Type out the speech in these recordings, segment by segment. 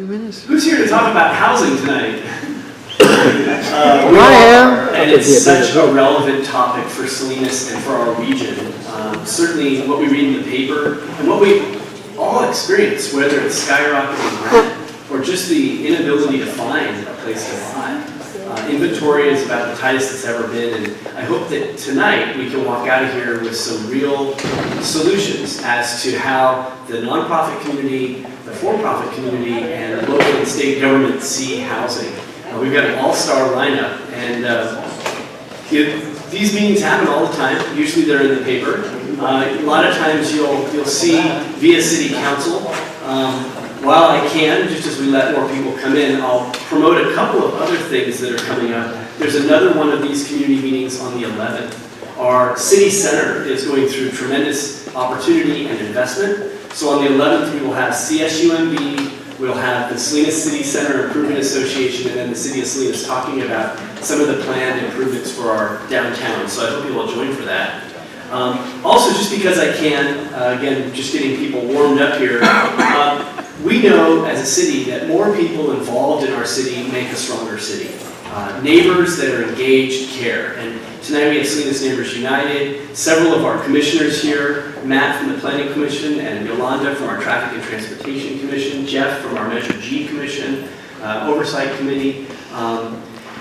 2 minutes. Who's here to talk about housing tonight? I am. And it's such a relevant topic for Salinas and for our region. Certainly what we read in the paper and what we all experience, whether it's skyrocketing rent or just the inability to find a place to live. Inventory is about the tightest it's ever been, and I hope that tonight we can walk out of here with some real solutions as to how the nonprofit community, the for-profit community, and local and state government see housing. We've got an all-star lineup, and these meetings happen all the time. Usually they're in the paper. A lot of times you'll see via city council. While I can, just as we let more people come in, I'll promote a couple of other things that are coming up. There's another one of these community meetings on the 11th. Our city center is going through tremendous opportunity and investment. So on the 11th, we will have CSUMB, we'll have the Salinas City Center Improvement Association, and then the City of Salinas talking about some of the planned improvements for our downtown. So I hope you will join for that. Also, just because I can, again, just getting people warmed up here, we know as a city that more people involved in our city make a stronger city. Neighbors that are engaged care. And tonight we have Salinas Neighbors United, several of our commissioners here, Matt from the Planning Commission and Yolanda from our Traffic and Transportation Commission, Jeff from our Measure G Commission, Oversight Committee.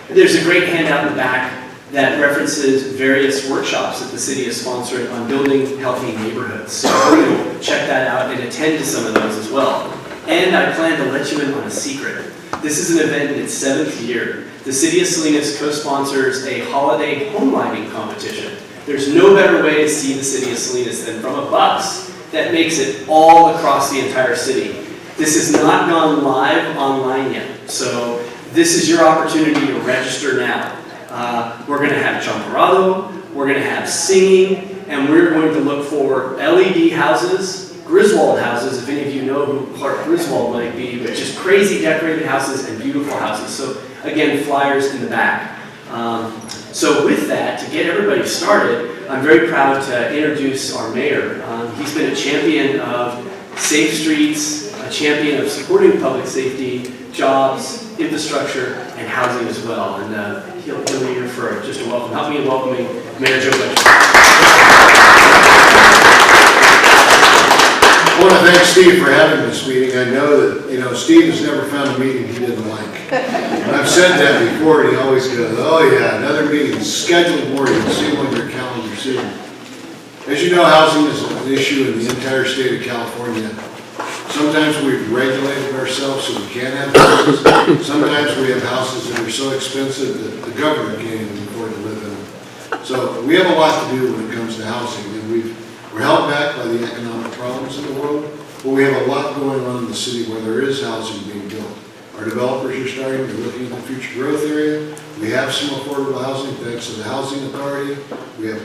There's a great handout in the back that references various workshops that the city is sponsoring on building healthy neighborhoods. So we're going to check that out and attend to some of those as well. And I plan to let you in on a secret. This is an event in its 7th year. The City of Salinas co-sponsors a holiday home lighting competition. There's no better way to see the City of Salinas than from a bus that makes it all across the entire city. This has not gone live online yet, so this is your opportunity to register now. We're going to have champorado, we're going to have singing, and we're going to look for LED houses, Griswold houses, if any of you know who Clark Griswold might be, but just crazy decorated houses and beautiful houses. So again, flyers in the back. So with that, to get everybody started, I'm very proud to introduce our mayor. He's been a champion of safe streets, a champion of supporting public safety, jobs, infrastructure, and housing as well. And he'll be here for just a welcome. Help me in welcoming Mayor Joe Butcher. I want to thank Steve for having this meeting. I know that, Steve has never found a meeting he didn't like. And I've said that before, and he always goes, oh yeah, another meeting scheduled more. You'll see on your calendar soon. As you know, housing is an issue in the entire state of California. Sometimes we've regulated ourselves so we can't have houses. Sometimes we have houses that are so expensive that the government can't even afford to live in them. So we have a lot to do when it comes to housing, and we're held back by the economic problems in the world, but we have a lot going on in the city where there is housing being built. Our developers are starting, they're looking at the future growth area. We have some affordable housing thanks to the Housing Authority. We have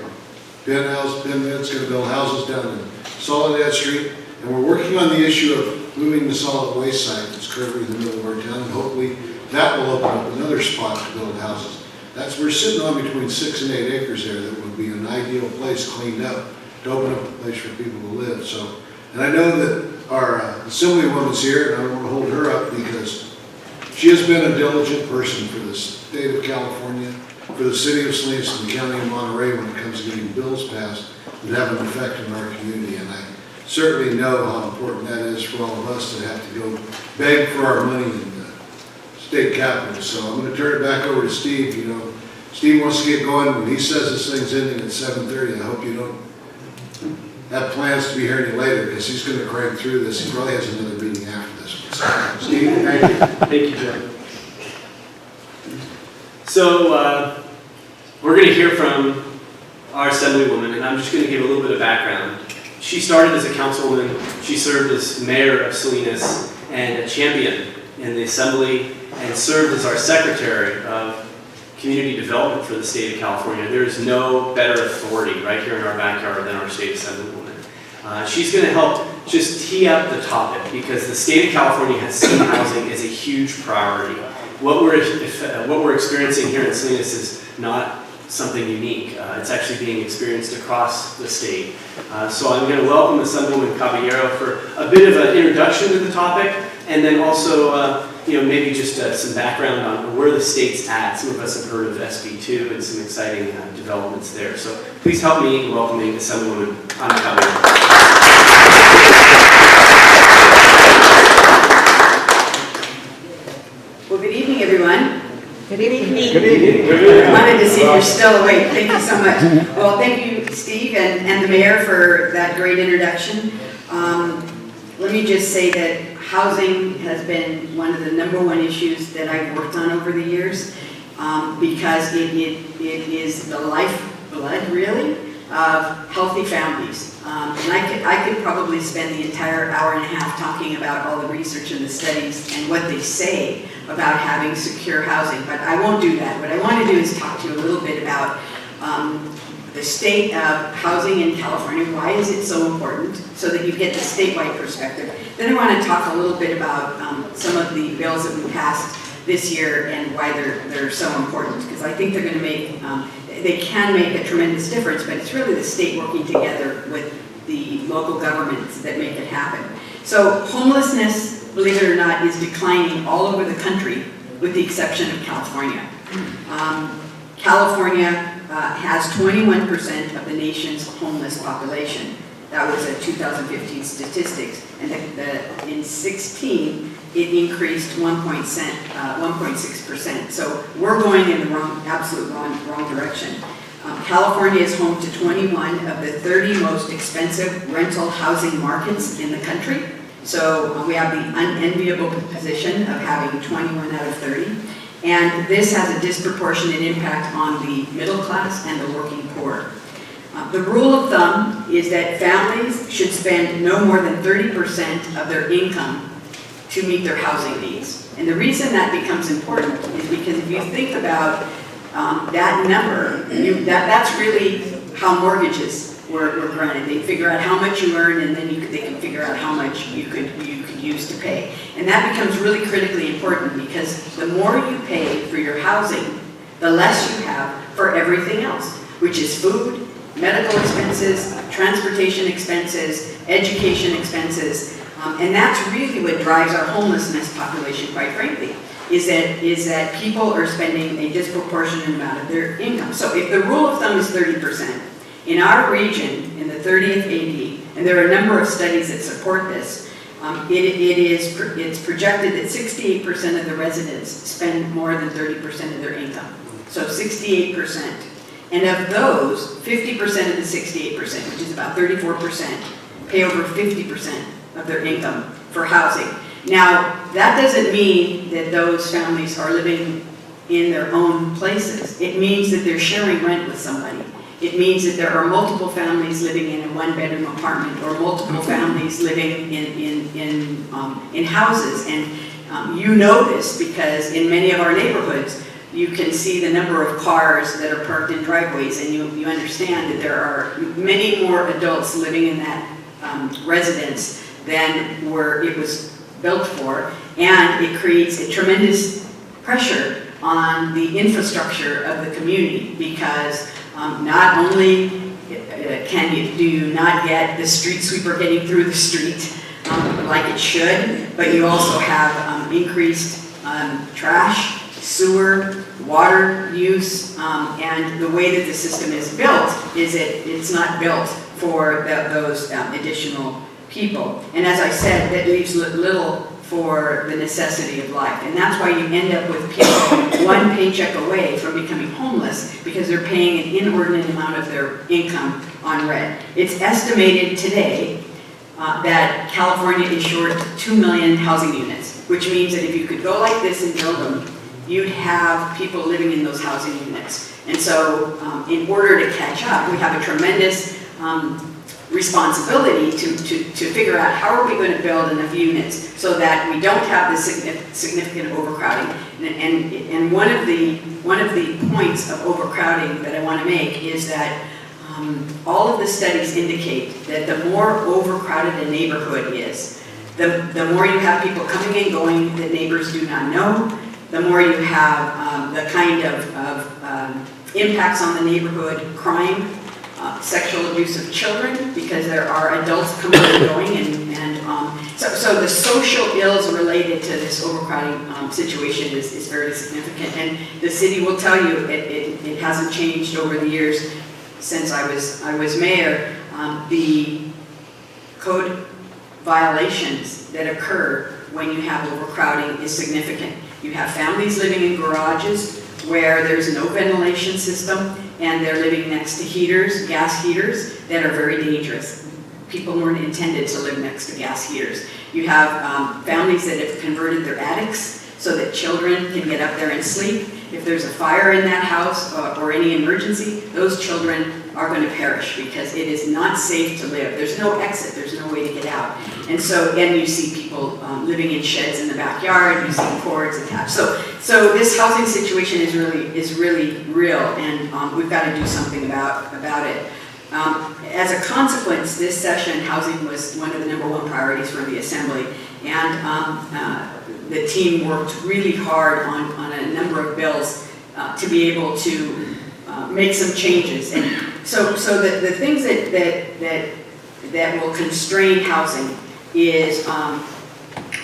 Ben that's going to build houses down in Soledad Street. And we're working on the issue of moving the solid waste site that's currently in the middle of our town, and hopefully that will open up another spot to build houses. We're sitting on between 6 and 8 acres there that would be an ideal place cleaned up to open up a place for people to live. So, and I know that our Assemblywoman's here, and I don't want to hold her up because she has been a diligent person for the state of California, for the city of Salinas and the county of Monterey when it comes to getting bills passed that have an effect on our community. And I certainly know how important that is for all of us that have to go beg for our money in the state capitol. So I'm going to turn it back over to Steve. Steve wants to get going. When he says this thing's ending at 7:30, I hope you don't have plans to be here any later because he's going to crank through this. He probably has another meeting after this one. So, Steve, thank you. Thank you, Joe. So we're going to hear from our Assemblywoman, and I'm just going to give a little bit of background. She started as a councilwoman, she served as mayor of Salinas and a champion in the assembly, and served as our secretary of community development for the state of California. There is no better authority right here in our backyard than our state assemblywoman. She's going to help just tee up the topic because the state of California has seen housing as a huge priority. What we're experiencing here in Salinas is not something unique. It's actually being experienced across the state. So I'm going to welcome Assemblywoman Caballero for a bit of an introduction to the topic, And then also, maybe just some background on where the state's at. Some of us have heard of SB2 and some exciting developments there. So please help me in welcoming Assemblywoman Anna Caballero. Well, good evening, everyone. Good evening. Good evening. I wanted to see if you're still awake. Thank you so much. Well, thank you, Steve, and the mayor for that great introduction. Let me just say that housing has been one of the #1 issues that I've worked on over the years because it is the lifeblood, really, of healthy families. And I could probably spend the entire hour and a half talking about all the research and the studies and what they say about having secure housing, but I won't do that. What I want to do is talk to you a little bit about the state of housing in California. Why is it so important? So that you get the statewide perspective. Then I want to talk a little bit about some of the bills that we passed this year and why they're so important, because I think they're going to make, they can make a tremendous difference, but it's really the state working together with the local governments that make it happen. So homelessness, believe it or not, is declining all over the country with the exception of California. California has 21% of the nation's homeless population. That was a 2015 statistics, and in 16 it increased 1.6%. So we're going in the absolute wrong direction. California is home to 21 of the 30 most expensive rental housing markets in the country. So we have the unenviable position of having 21 out of 30. And this has a disproportionate impact on the middle class and the working poor. The rule of thumb is that families should spend no more than 30% of their income to meet their housing needs. And the reason that becomes important is because if you think about that number, that's really how mortgages were granted. They figure out how much you earn, and then they can figure out how much you could use to pay. And that becomes really critically important because the more you pay for your housing, the less you have for everything else, which is food, medical expenses, transportation expenses, education expenses, and that's really what drives our homelessness population, quite frankly, is that people are spending a disproportionate amount of their income. So if the rule of thumb is 30%, in our region, in the 30th AD, and there are a number of studies that support this, it's projected that 68% of the residents spend more than 30% of their income. So 68%. And of those, 50% of the 68%, which is about 34%, pay over 50% of their income for housing. Now, that doesn't mean that those families are living in their own places. It means that they're sharing rent with somebody. It means that there are multiple families living in a one-bedroom apartment or multiple families living in houses. And you know this because in many of our neighborhoods, you can see the number of cars that are parked in driveways, and you understand that there are many more adults living in that residence than where it was built for, and it creates a tremendous pressure on the infrastructure of the community because not only do you not get the street sweeper getting through the street like it should, but you also have increased trash, sewer, water use, and the way that the system is built is it's not built for those additional people. And as I said, that leaves little for the necessity of life. And that's why you end up with people one paycheck away from becoming homeless because they're paying an inordinate amount of their income on rent. It's estimated today that California is short 2 million housing units, which means that if you could go like this and build them, you'd have people living in those housing units. And so in order to catch up, we have a tremendous responsibility to figure out how are we going to build enough units so that we don't have this significant overcrowding. And one of the points of overcrowding that I want to make is that all of the studies indicate that the more overcrowded a neighborhood is, the more you have people coming and going that neighbors do not know, the more you have the kind of impacts on the neighborhood, crime, sexual abuse of children, because there are adults coming and going, So the social ills related to this overcrowding situation is very significant, and the city will tell you it hasn't changed over the years since I was mayor. The code violations that occur when you have overcrowding is significant. You have families living in garages where there's no ventilation system, and they're living next to heaters, gas heaters, that are very dangerous. People weren't intended to live next to gas heaters. You have families that have converted their attics so that children can get up there and sleep. If there's a fire in that house or any emergency, those children are going to perish because it is not safe to live. There's no exit, there's no way to get out. And you see people living in sheds in the backyard, you see cords attached. So this housing situation is really real, and we've got to do something about it. As a consequence, this session, housing was one of the #1 priorities for the Assembly, and the team worked really hard on a number of bills to be able to make some changes. And so the things that will constrain housing is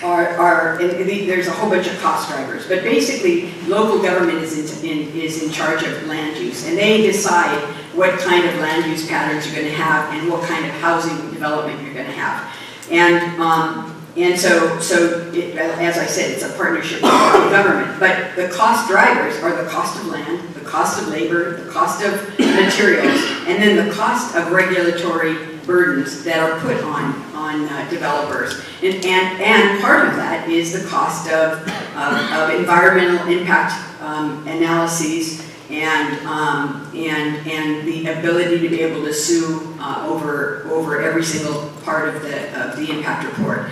there's a whole bunch of cost drivers, but basically local government is in charge of land use, and they decide what kind of land use patterns you're going to have and what kind of housing development you're going to have. And so as I said, it's a partnership with the government, but the cost drivers are the cost of land, the cost of labor, the cost of materials, and then the cost of regulatory burdens that are put on developers. And part of that is the cost of environmental impact analyses and the ability to be able to sue over every single part of the impact report.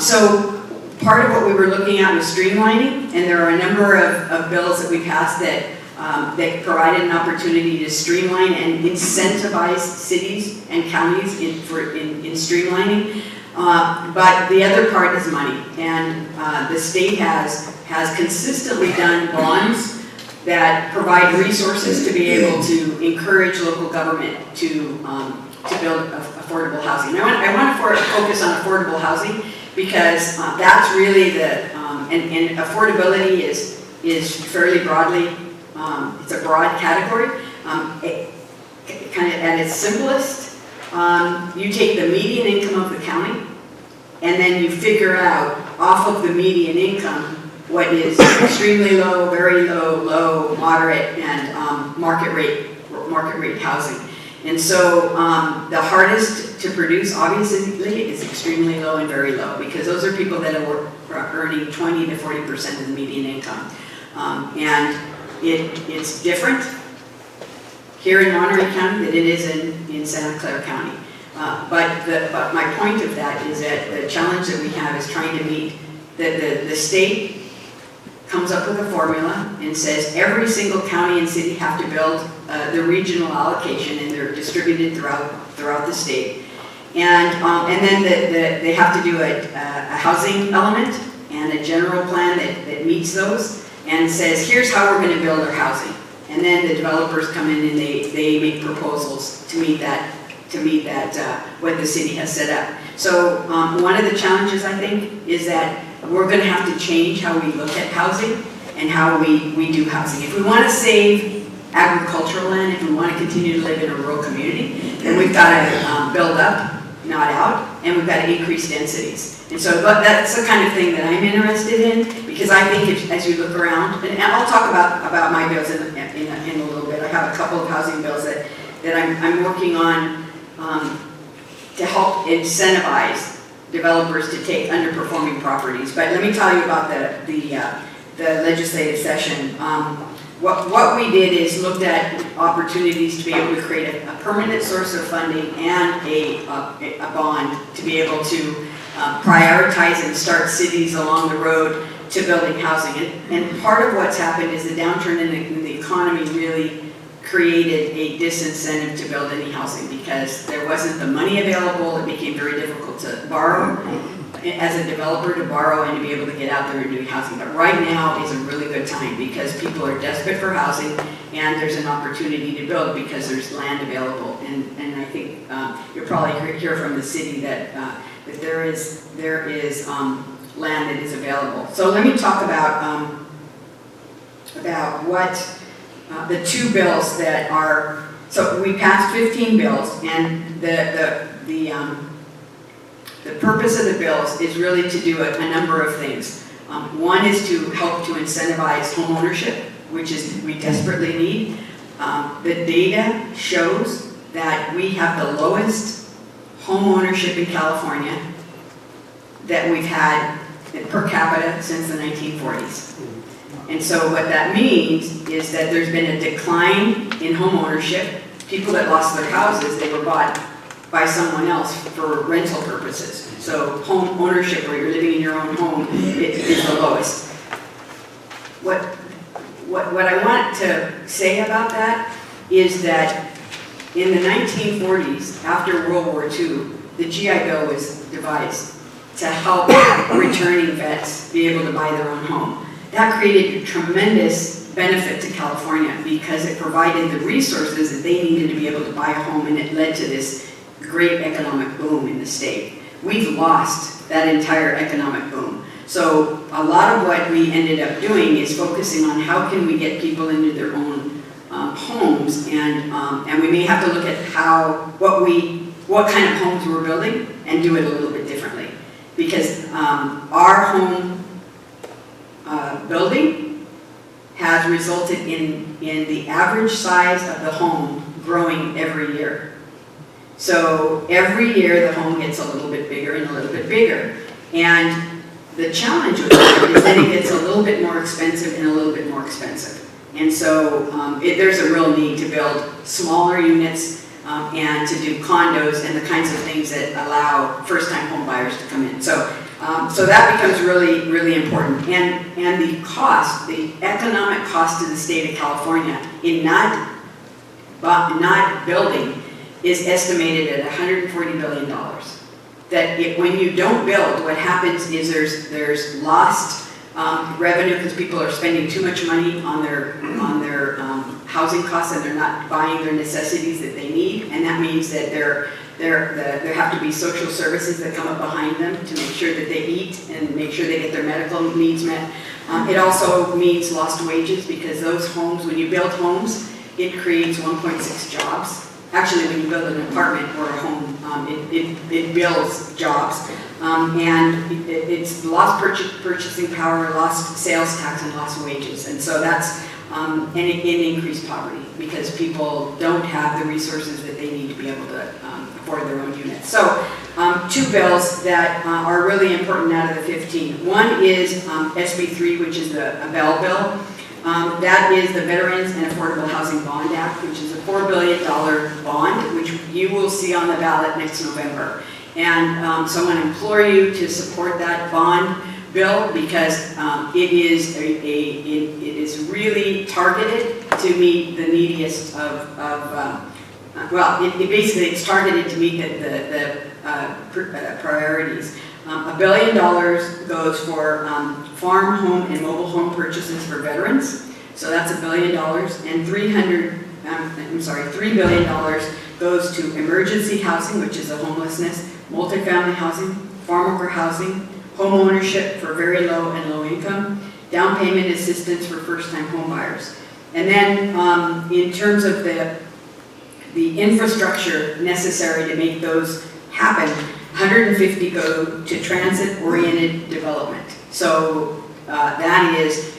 So part of what we were looking at was streamlining, and there are a number of bills that we passed that provided an opportunity to streamline and incentivize cities and counties in streamlining. But the other part is money, and the state has consistently done bonds that provide resources to be able to encourage local government to build affordable housing. I want to focus on affordable housing because that's really and affordability is fairly broadly, it's a broad category. Kind of at its simplest, you take the median income of the county, and then you figure out off of the median income what is extremely low, very low, low, moderate, and market rate housing. And so the hardest to produce, obviously, is extremely low and very low, because those are people that are earning 20 to 40% of the median income. And it's different here in Monterey County than it is in Santa Clara County. But my point of that is that the challenge that we have is trying to meet the state comes up with a formula and says every single county and city have to build the regional allocation, and they're distributed throughout the state. And then they have to do a housing element and a general plan that meets those and says, here's how we're going to build our housing. And then the developers come in and they make proposals to meet that what the city has set up. So one of the challenges, I think, is that we're going to have to change how we look at housing and how we do housing. If we want to save agricultural land, if we want to continue to live in a rural community, then we've got to build up, not out, and we've got to increase densities. And so that's the kind of thing that I'm interested in, because I think as you look around, and I'll talk about my bills in a little bit. I have a couple of housing bills that I'm working on to help incentivize developers to take underperforming properties. But let me tell you about the legislative session. What we did is looked at opportunities to be able to create a permanent source of funding and a bond to be able to prioritize and start cities along the road to building housing. And part of what's happened is the downturn in the economy really created a disincentive to build any housing, because there wasn't the money available. It became very difficult to borrow as a developer, to borrow and to be able to get out there and do housing. But right now is a really good time because people are desperate for housing, and there's an opportunity to build because there's land available. And I think you'll probably hear from the city that that there is land that is available. So let me talk about what the two bills that are, so we passed 15 bills, and the purpose of the bills is really to do a number of things. One is to help to incentivize home ownership, which is we desperately need. The data shows that we have the lowest home ownership in California that we've had per capita since the 1940s. And so what that means is that there's been a decline in home ownership. People that lost their houses, they were bought by someone else for rental purposes. So home ownership, where you're living in your own home, is the lowest. What I want to say about that is that in the 1940s, after World War II, the GI Bill was devised to help returning vets be able to buy their own home. That created a tremendous benefit to California because it provided the resources that they needed to be able to buy a home, and it led to this great economic boom in the state. We've lost that entire economic boom. So a lot of what we ended up doing is focusing on how can we get people into their own homes, and we may have to look at what kind of homes we're building and do it a little bit differently. Because our home building has resulted in the average size of the home growing every year. So every year the home gets a little bit bigger and a little bit bigger. And the challenge with that is that it gets a little bit more expensive and a little bit more expensive. And so there's a real need to build smaller units and to do condos and the kinds of things that allow first-time home buyers to come in. So that becomes really, really important. And the cost, the economic cost to the state of California in not building is estimated at $140 billion. That when you don't build, what happens is there's lost revenue because people are spending too much money on their housing costs, and they're not buying their necessities that they need, and that means that there have to be social services that come up behind them to make sure that they eat and make sure they get their medical needs met. It also means lost wages because those homes, when you build homes, it creates 1.6 jobs. Actually, when you build an apartment or a home, it builds jobs. And it's lost purchasing power, lost sales tax, and lost wages. And so that's and increased poverty because people don't have the resources that they need to be able to afford their own units. So two bills that are really important out of the 15. One is SB 3, which is a Bell bill. That is the Veterans and Affordable Housing Bond Act, which is a $4 billion bond, which you will see on the ballot next November. And so I want to implore you to support that bond bill because it is really targeted to meet the neediest it's targeted to meet the priorities. $1 billion goes for farm, home, and mobile home purchases for veterans. So that's $1 billion, and $3 billion goes to emergency housing, which is the homelessness, multifamily housing, farm worker housing, home ownership for very low and low income, down payment assistance for first-time home buyers. And then in terms of the infrastructure necessary to make those happen, 150 go to transit-oriented development. So that is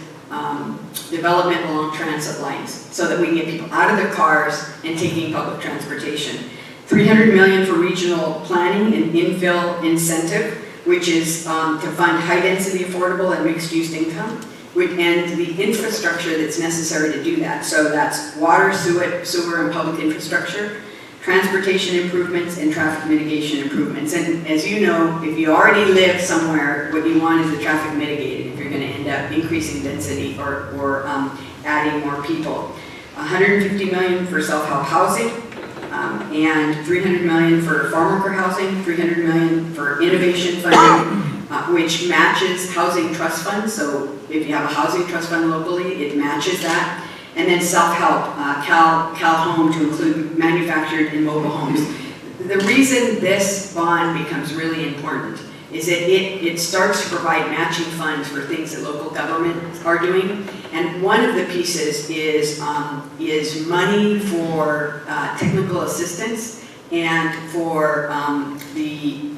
development along transit lines so that we can get people out of their cars and taking public transportation. $300 million for regional planning and infill incentive, which is to fund high-density, affordable, and mixed-use income, and the infrastructure that's necessary to do that. So that's water, sewer, and public infrastructure, transportation improvements, and traffic mitigation improvements. And as you know, if you already live somewhere, what you want is the traffic mitigated if you're going to end up increasing density or adding more people. $150 million for self-help housing, and $300 million for farm worker housing, $300 million for innovation funding, which matches housing trust funds. So if you have a housing trust fund locally, it matches that. And then self-help, Cal Home to include manufactured and mobile homes. the reason this bond becomes really important is that it starts to provide matching funds for things that local governments are doing. And one of the pieces is money for technical assistance and for the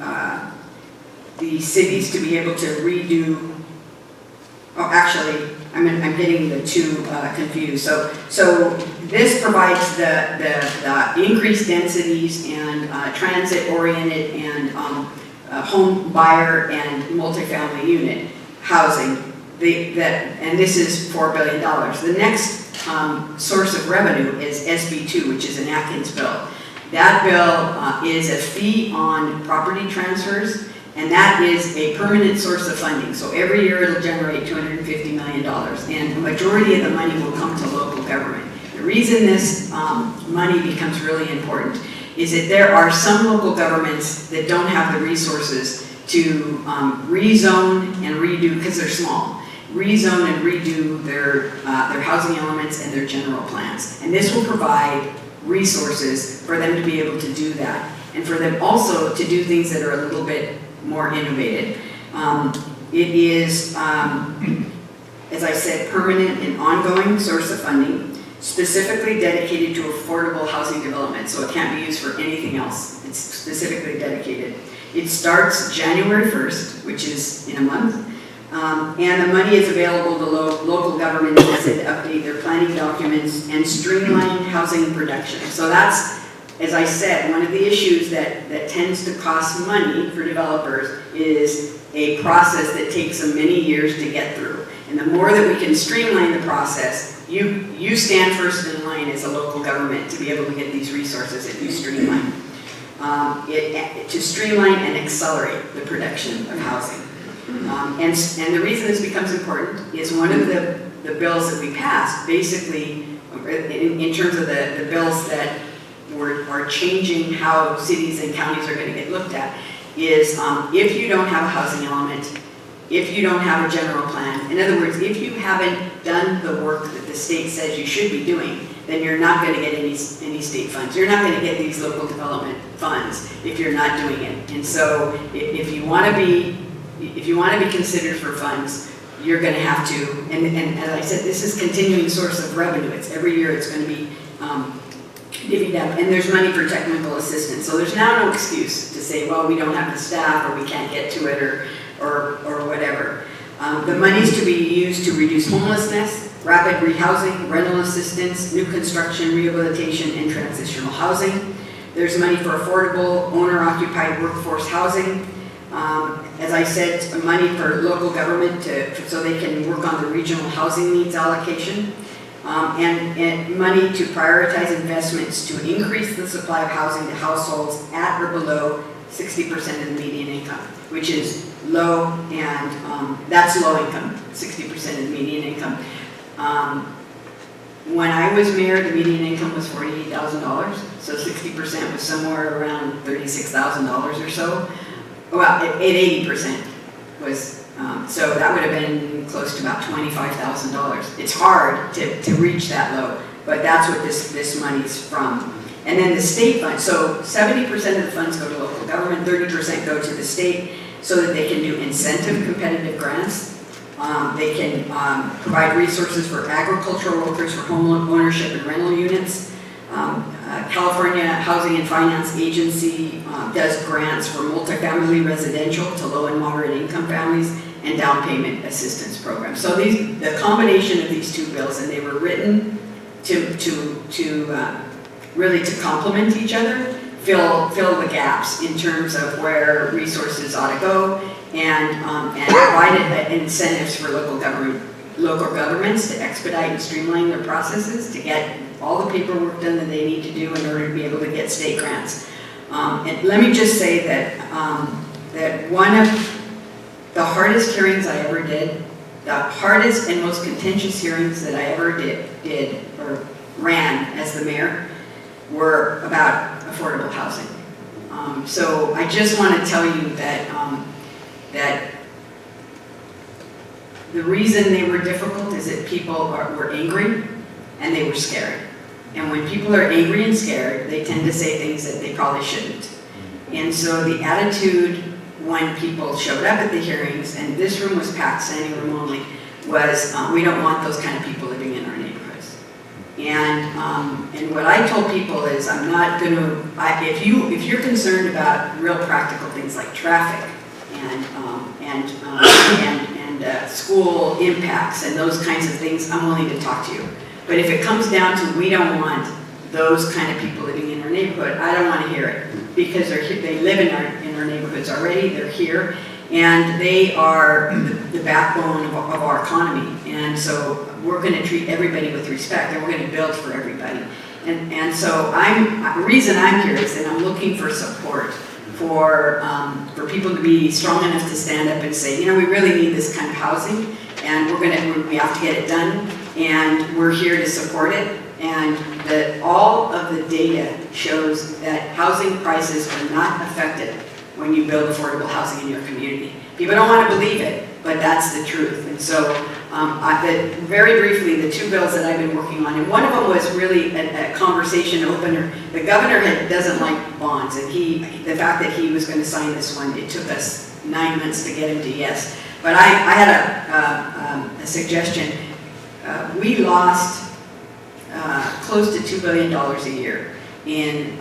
cities to be able to redo. Oh, actually, I'm getting the two confused. So this provides the increased densities and transit-oriented and home buyer and multifamily unit housing. And this is $4 billion. The next source of revenue is SB2, which is an Atkins bill. That bill is a fee on property transfers, and that is a permanent source of funding. So every year it'll generate $250 million, and the majority of the money will come to local government. The reason this money becomes really important is that there are some local governments that don't have the resources to rezone and redo, because they're small, rezone and redo their housing elements and their general plans. And this will provide resources for them to be able to do that, and for them also to do things that are a little bit more innovative. It is, as I said, permanent and ongoing source of funding, specifically dedicated to affordable housing development, so it can't be used for anything else. It's specifically dedicated. It starts January 1st, which is in a month, and the money is available to local governments as they update their planning documents and streamline housing production. So that's, as I said, one of the issues that tends to cost money for developers is a process that takes them many years to get through. And the more that we can streamline the process, you stand first in line as a local government to be able to get these resources that you streamline. To streamline and accelerate the production of housing. And the reason this becomes important is one of the bills that we passed, basically, in terms of the bills that are changing how cities and counties are going to get looked at, is if you don't have a housing element, if you don't have a general plan, in other words, if you haven't done the work that the state says you should be doing, then you're not going to get any state funds. You're not going to get these local development funds if you're not doing it. And so if you want to be considered for funds, you're going to have to, and as I said, this is continuing source of revenue. It's every year it's going to be divvied up, and there's money for technical assistance. So there's now no excuse to say, well, we don't have the staff, or we can't get to it, or whatever. The money is to be used to reduce homelessness, rapid rehousing, rental assistance, new construction, rehabilitation, and transitional housing. There's money for affordable, owner-occupied workforce housing. As I said, money for local government so they can work on the regional housing needs allocation. And money to prioritize investments to increase the supply of housing to households at or below 60% of the median income, which is low, and that's low income, 60% of the median income. When I was mayor, the median income was $48,000, so 60% was somewhere around $36,000 or so. Well, at 80% was, so that would have been close to about $25,000. It's hard to reach that low, but that's what this money's from. And then the state fund, so 70% of the funds go to local government, 30% go to the state, so that they can do incentive competitive grants. They can provide resources for agricultural workers for home ownership and rental units. California Housing and Finance Agency does grants for multifamily residential to low and moderate income families and down payment assistance programs. So the combination of these two bills, and they were written to really to complement each other, fill the gaps in terms of where resources ought to go, and provide incentives for local governments to expedite and streamline their processes to get all the paperwork done that they need to do in order to be able to get state grants. And let me just say that one of the hardest hearings I ever did, the hardest and most contentious hearings that I ever did or ran as the mayor, were about affordable housing. So I just want to tell you that the reason they were difficult is that people were angry and they were scared. And when people are angry and scared, they tend to say things that they probably shouldn't. And so the attitude when people showed up at the hearings, and this room was packed, standing room only, was we don't want those kind of people living in our neighborhoods. And what I told people is I'm not going to, if you're concerned about real practical things like traffic and school impacts and those kinds of things, I'm willing to talk to you. But if it comes down to we don't want those kind of people living in our neighborhood, I don't want to hear it, because they live in our neighborhoods already, they're here, and they are the backbone of our economy. And so we're going to treat everybody with respect, and we're going to build for everybody. And so the reason I'm here is that I'm looking for support for people to be strong enough to stand up and say, we really need this kind of housing, and we have to get it done, and we're here to support it. And that all of the data shows that housing prices are not affected when you build affordable housing in your community. People don't want to believe it, but that's the truth. And so very briefly, the two bills that I've been working on, and one of them was really a conversation opener. The governor doesn't like bonds, and the fact that he was going to sign this one, it took us 9 months to get him to yes. But I had a suggestion. We lost close to $2 billion a year in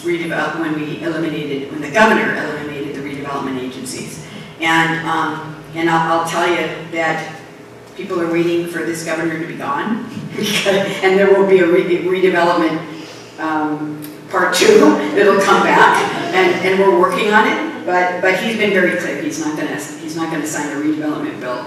redevelopment when the governor eliminated the redevelopment agencies. And I'll tell you that people are waiting for this governor to be gone, and there will be a redevelopment part 2 that'll come back, and we're working on it. But he's been very clear. He's not going to sign a redevelopment bill.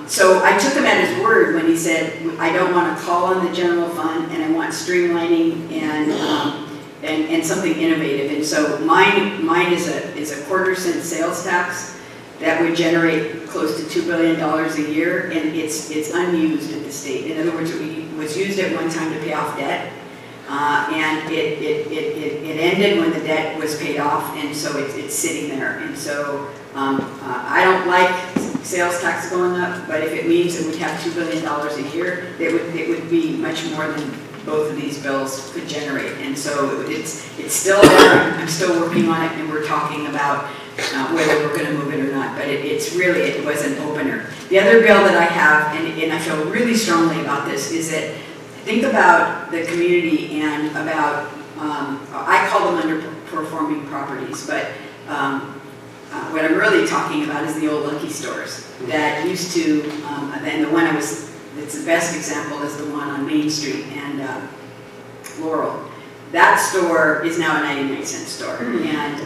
So I took him at his word when he said, I don't want to call on the general fund, and I want streamlining and something innovative. And so mine is a quarter-cent sales tax that would generate close to $2 billion a year, and it's unused in the state. In other words, it was used at one time to pay off debt, and it ended when the debt was paid off, and so it's sitting there. And so I don't like sales tax going up, but if it means that we'd have $2 billion a year, it would be much more than both of these bills could generate. And so it's still there. I'm still working on it, and we're talking about whether we're going to move it or not. But it was an opener. The other bill that I have, and I feel really strongly about this, is that think about the community and about I call them underperforming properties, but what I'm really talking about is the old Lucky stores that used to, and the one it's the best example is the one on Main Street and Laurel. That store is now a 99-cent store, and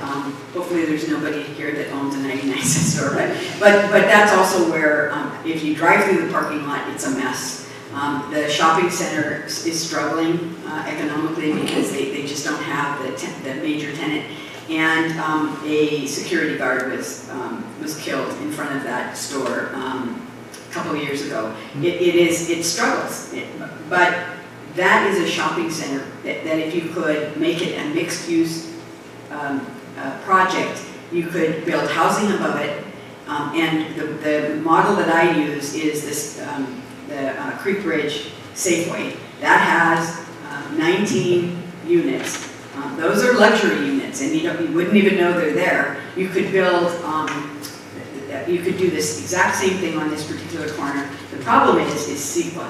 hopefully there's nobody here that owns a 99-cent store, but that's also where, if you drive through the parking lot, it's a mess. The shopping center is struggling economically because they just don't have the major tenant. And a security guard was killed in front of that store a couple of years ago. It struggles, but that is a shopping center that if you could make it a mixed-use project, you could build housing above it. And the model that I use is this the Creek Ridge Safeway that has 19 units. Those are luxury units, and you wouldn't even know they're there. You could build, you could do this exact same thing on this particular corner. The problem is CEQA,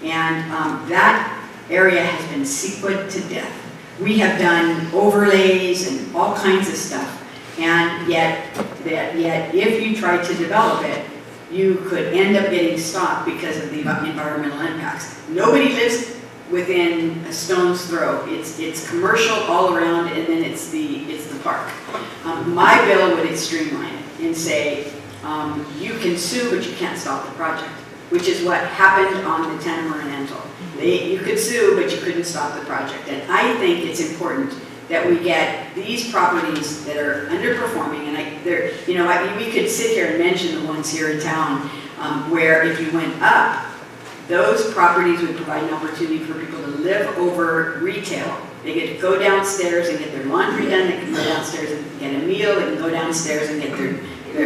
and that area has been CEQA'd to death. We have done overlays and all kinds of stuff, and yet if you tried to develop it, you could end up getting stopped because of the environmental impacts. Nobody lives within a stone's throw. It's commercial all around, and then it's the park. My bill would streamline it and say you can sue, but you can't stop the project, which is what happened on the Tanimura and Antle. You could sue, but you couldn't stop the project. And I think it's important that we get these properties that are underperforming, and we could sit here and mention the ones here in town where if you went up, those properties would provide an opportunity for people to live over retail. They get to go downstairs and get their laundry done. They can go downstairs and get a meal. They can go downstairs and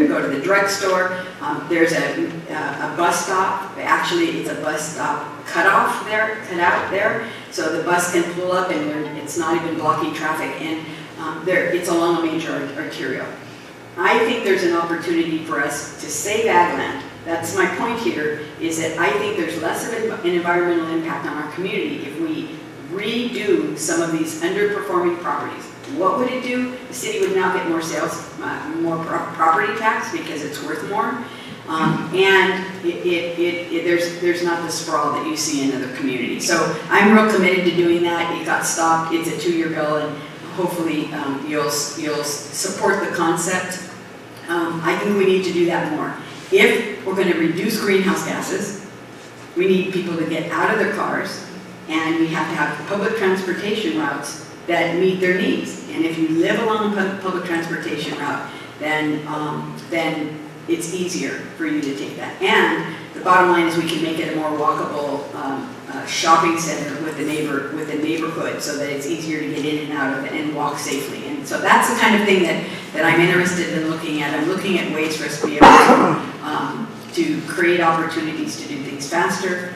go to the drugstore. There's a bus stop. Actually, it's a bus stop cut out there, so the bus can pull up and it's not even blocking traffic. And It's along a major arterial. I think there's an opportunity for us to save ag land. That's my point here, is that I think there's less of an environmental impact on our community if we redo some of these underperforming properties. What would it do? The city would now get more sales, more property tax because it's worth more. And there's not the sprawl that you see in other communities. So I'm real committed to doing that. It got stopped. It's a 2-year bill, and hopefully you'll support the concept. I think we need to do that more. If we're going to reduce greenhouse gases, we need people to get out of their cars, and we have to have public transportation routes that meet their needs. And if you live along a public transportation route, then it's easier for you to take that. And the bottom line is we can make it a more walkable shopping center with the neighborhood, so that it's easier to get in and out of it and walk safely. And so that's the kind of thing that I'm interested in looking at. I'm looking at ways for us to be able to create opportunities to do things faster.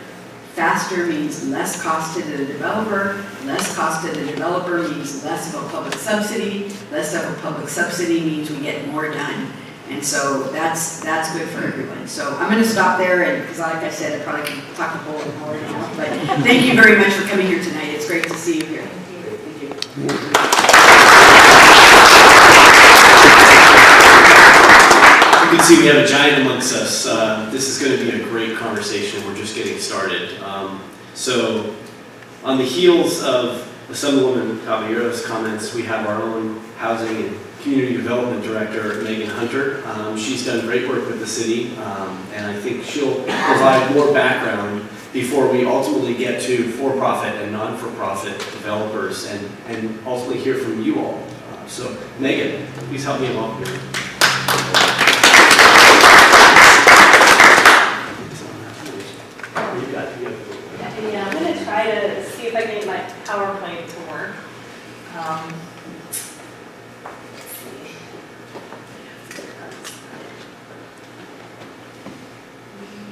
Faster means less cost to the developer. Less cost to the developer means less of a public subsidy. Less of a public subsidy means we get more done. And so that's good for everyone. So I'm going to stop there, and because like I said, I probably can talk a whole hour now. But thank you very much for coming here tonight. It's great to see you here. Thank you. You can see we have a giant amongst us. This is going to be a great conversation. We're just getting started. So on the heels of Assemblywoman Caballero's comments, we have our own housing and community development director, Megan Hunter. She's done great work with the city, and I think she'll provide more background before we ultimately get to for-profit and non-for-profit developers and ultimately hear from you all. So Megan, please help me along here. Yeah, I'm going to try to see if I can get my PowerPoint to work.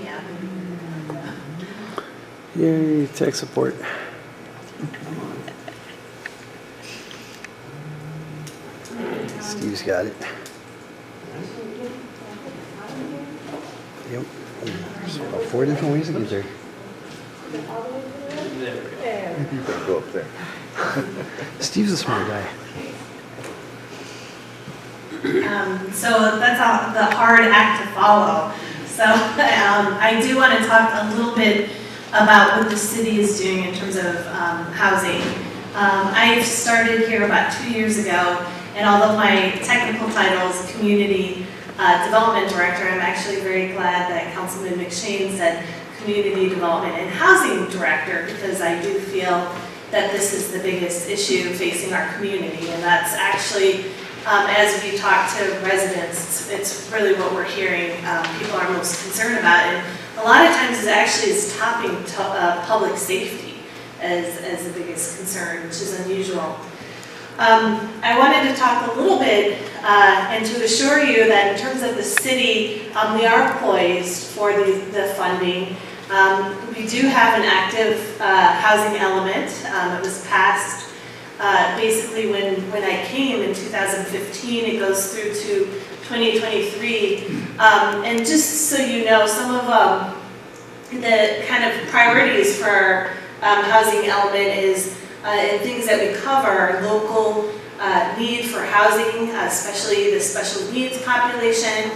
Yeah. Yay, tech support. Steve's got it. Yep. There's about 4 different ways to get there. You can go up there. Steve's a smart guy. So that's the hard act to follow. So I do want to talk a little bit about what the city is doing in terms of housing. I started here about 2 years ago, and although my technical title is Community Development Director, I'm actually very glad that Councilman McShane said Community Development and Housing Director, because I do feel that this is the biggest issue facing our community, and that's actually, as we talk to residents, it's really what we're hearing people are most concerned about, and a lot of times it actually is topping public safety as the biggest concern, which is unusual. I wanted to talk a little bit and to assure you that in terms of the city, we are poised for the funding. We do have an active housing element. It was passed basically when I came in 2015. It goes through to 2023. And just so you know, some of the kind of priorities for housing element is and things that we cover: local need for housing, especially the special needs population.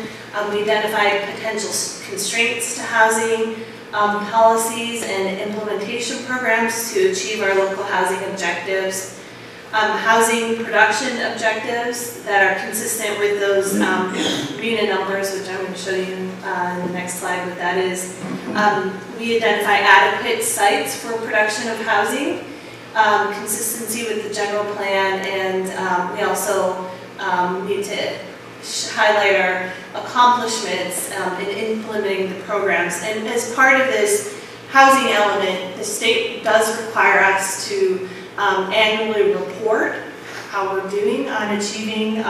We identify potential constraints to housing, policies and implementation programs to achieve our local housing objectives, housing production objectives that are consistent with those RENA numbers, which I'm going to show you in the next slide what that is. We identify adequate sites for production of housing, consistency with the general plan, and we also need to highlight our accomplishments in implementing the programs. And as part of this housing element, the state does require us to annually report how we're doing on achieving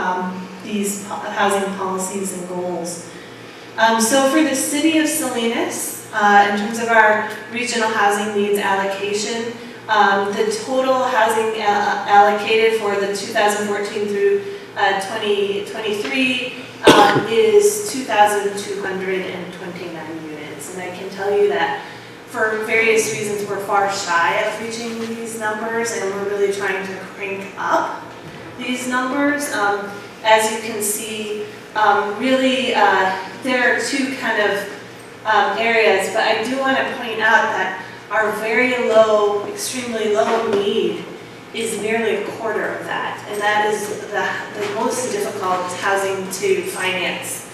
these housing policies and goals. So for the city of Salinas, in terms of our regional housing needs allocation, The total housing allocated for the 2014 through 2023 is 2,229 units. And I can tell you that for various reasons, we're far shy of reaching these numbers, and we're really trying to crank up these numbers. As you can see, really, there are two kind of areas, but I do want to point out that our very low, extremely low need is nearly a quarter of that, and that is the most difficult housing to finance.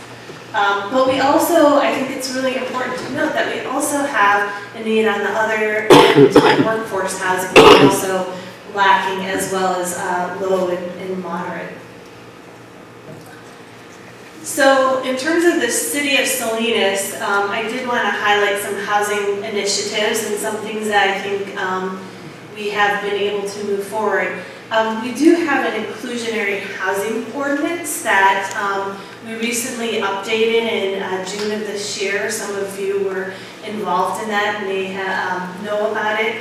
But we also, I think it's really important to note that we also have a need on the other end, workforce housing, also lacking, as well as low and moderate. So in terms of the city of Salinas, I did want to highlight some housing initiatives and some things that I think we have been able to move forward. We do have an inclusionary housing ordinance that we recently updated in June of this year. Some of you were involved in that and may know about it.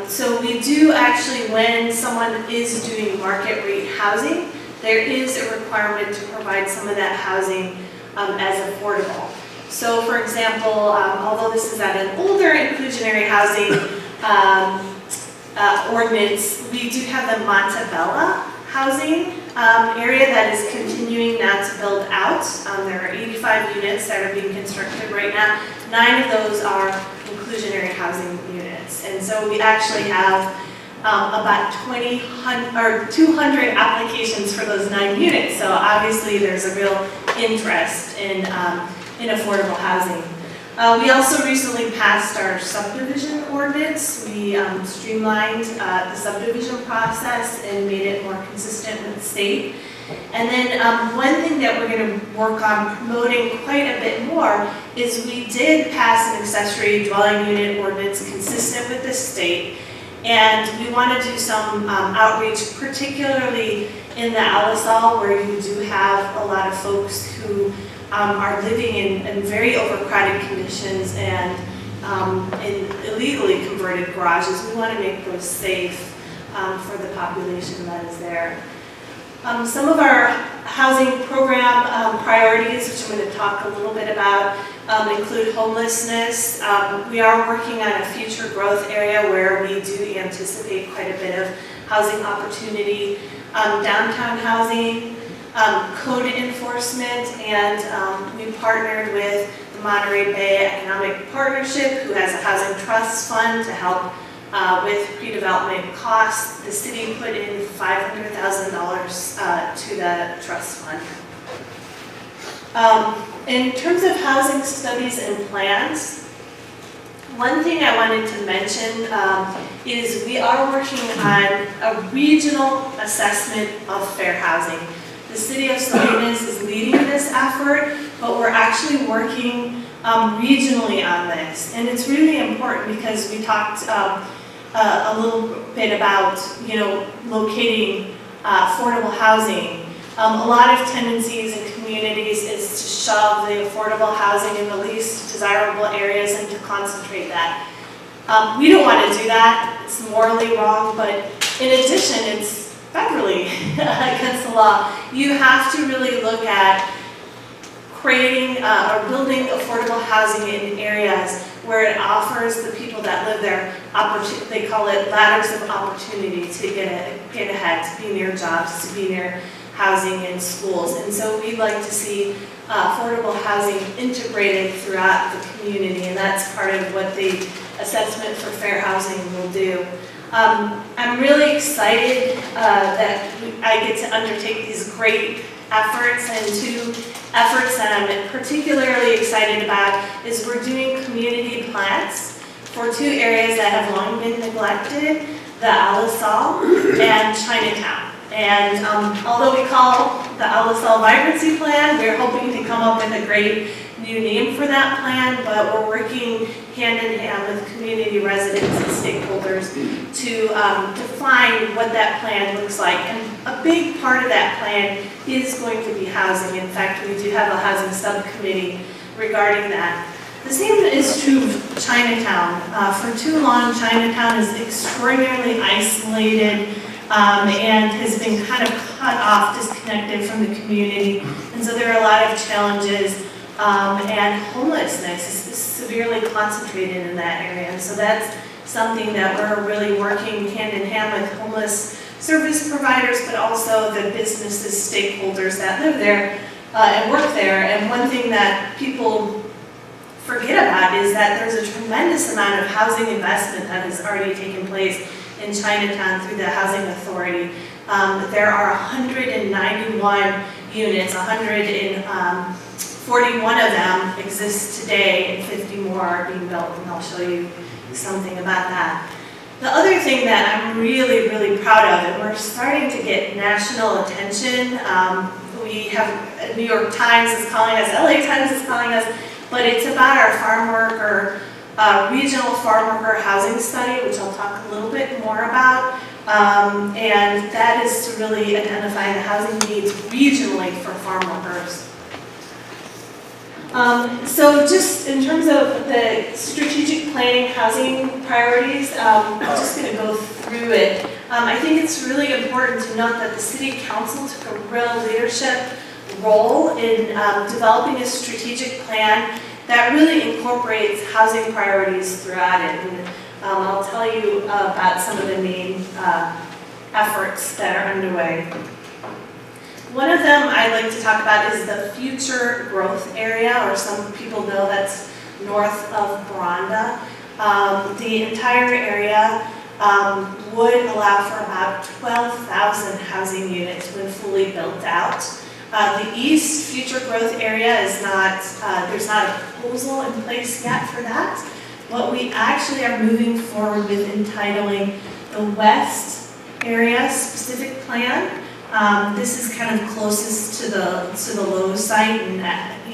So we do actually, when someone is doing market rate housing, there is a requirement to provide some of that housing as affordable. So for example, although this is at an older inclusionary housing ordinance, we do have the Montebella housing area that is continuing now to build out. There are 85 units that are being constructed right now. 9 of those are inclusionary housing units. And so we actually have about 200 applications for those 9 units. So obviously there's a real interest in affordable housing. We also recently passed our subdivision ordinance. We streamlined the subdivision process and made it more consistent with the state. And then one thing that we're going to work on promoting quite a bit more is we did pass an accessory dwelling unit ordinance consistent with the state. And we want to do some outreach, particularly in the Alisal, where you do have a lot of folks who are living in very overcrowded conditions and in illegally converted garages. We want to make those safe for the population that is there. Some of our housing program priorities, which I'm going to talk a little bit about, include homelessness. We are working on a future growth area where we do anticipate quite a bit of housing opportunity, downtown housing, code enforcement, and we partnered with the Monterey Bay Economic Partnership, who has a housing trust fund to help with pre-development costs. The city put in $500,000 to the trust fund. In terms of housing studies and plans, one thing I wanted to mention is we are working on a regional assessment of fair housing. The city of Salinas is leading this effort, but we're actually working regionally on this. And it's really important because we talked a little bit about, locating affordable housing. A lot of tendencies in communities is to shove the affordable housing in the least desirable areas and to concentrate that. We don't want to do that. It's morally wrong, but in addition, it's federally against the law. You have to really look at creating or building affordable housing in areas where it offers the people that live there opportunity. They call it ladders of opportunity to get ahead, to be near jobs, to be near housing and schools. And so we'd like to see affordable housing integrated throughout the community, and that's part of what the assessment for fair housing will do. I'm really excited that I get to undertake these great efforts, and 2 efforts that I'm particularly excited about is we're doing community plants for 2 areas that have long been neglected, the Alisal and Chinatown. And although we call the Alisal Vibrancy Plan, we're hoping to come up with a great new name for that plan, but we're working hand in hand with community residents and stakeholders to define what that plan looks like. And a big part of that plan is going to be housing. In fact, we do have a housing subcommittee regarding that. The same is true of Chinatown. For too long, Chinatown is extraordinarily isolated and has been kind of cut off, disconnected from the community. And so there are a lot of challenges, and homelessness is severely concentrated in that area. And so that's something that we're really working hand in hand with homeless service providers, but also the businesses, stakeholders that live there and work there. And one thing that people forget about is that there's a tremendous amount of housing investment that has already taken place in Chinatown through the Housing Authority. There are 191 units, 141 of them exist today, and 50 more are being built, and I'll show you something about that. The other thing that I'm really, really proud of, and we're starting to get national attention, we have New York Times is calling us, LA Times is calling us, but it's about our farm worker, regional farm worker housing study, which I'll talk a little bit more about. And that is to really identify the housing needs regionally for farm workers. So just in terms of the strategic planning housing priorities, I'm just going to go through it. I think it's really important to note that the City Council took a real leadership role in developing a strategic plan that really incorporates housing priorities throughout it. And I'll tell you about some of the main efforts that are underway. One of them I'd like to talk about is the future growth area, or some people know that's north of Baranda. The entire area would allow for about 12,000 housing units when fully built out. The east future growth area is not, there's not a proposal in place yet for that, but we actually are moving forward with entitling the west area specific plan. This is kind of closest to the Lowe's site, and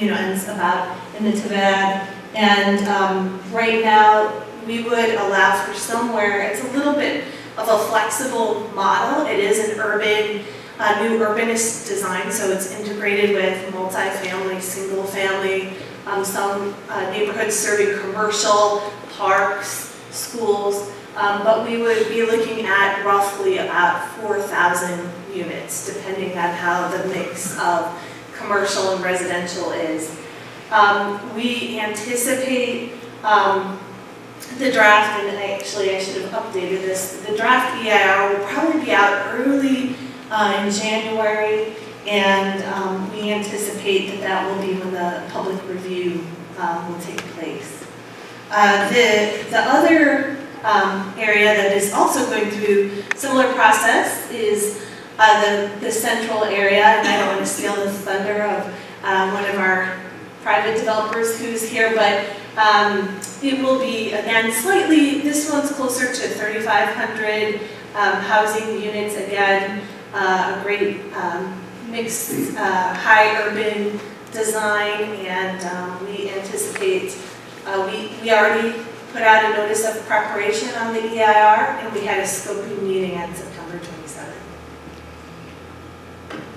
ends about in the Tibet. And right now we would allow for somewhere. It's a little bit of a flexible model. It is an urban. New urbanist design, so it's integrated with multi-family, single family, some neighborhoods serving commercial, parks, schools, but we would be looking at roughly about 4,000 units, depending on how the mix of commercial and residential is. We anticipate the draft, and actually I should have updated this, the draft EIR will probably be out early in January, and we anticipate that will be when the public review will take place. The other area that is also going through similar process is the central area, and I don't want to steal the thunder of one of our private developers who's here, but it will be, again, slightly, this one's closer to 3,500 housing units, again, a great mixed high urban design, and we anticipate, we already put out a notice of preparation on the EIR, and we had a scoping meeting on September 27th.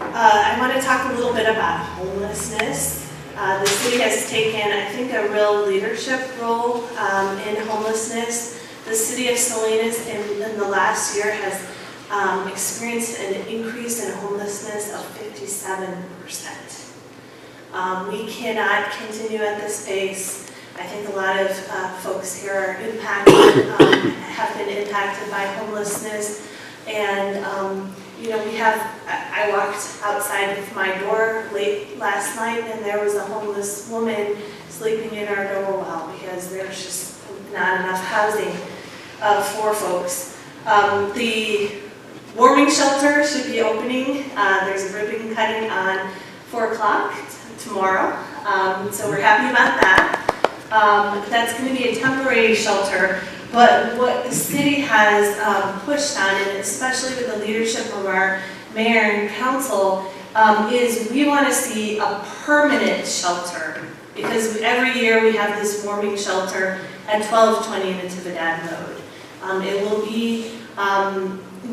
I want to talk a little bit about homelessness. The city has taken, I think, a real leadership role in homelessness. The city of Salinas in the last year has experienced an increase in homelessness of 57%. We cannot continue at this pace. I think a lot of folks here are impacted, have been impacted by homelessness, and I walked outside of my door late last night, and there was a homeless woman sleeping in our doorwell because there's just not enough housing for folks. The warming shelter should be opening. There's a ribbon cutting on 4 o'clock tomorrow, so we're happy about that. That's going to be a temporary shelter, but what the city has pushed on, and especially with the leadership of our mayor and council, is we want to see a permanent shelter, because every year we have this warming shelter at 1220 in the Tividat Road. It will be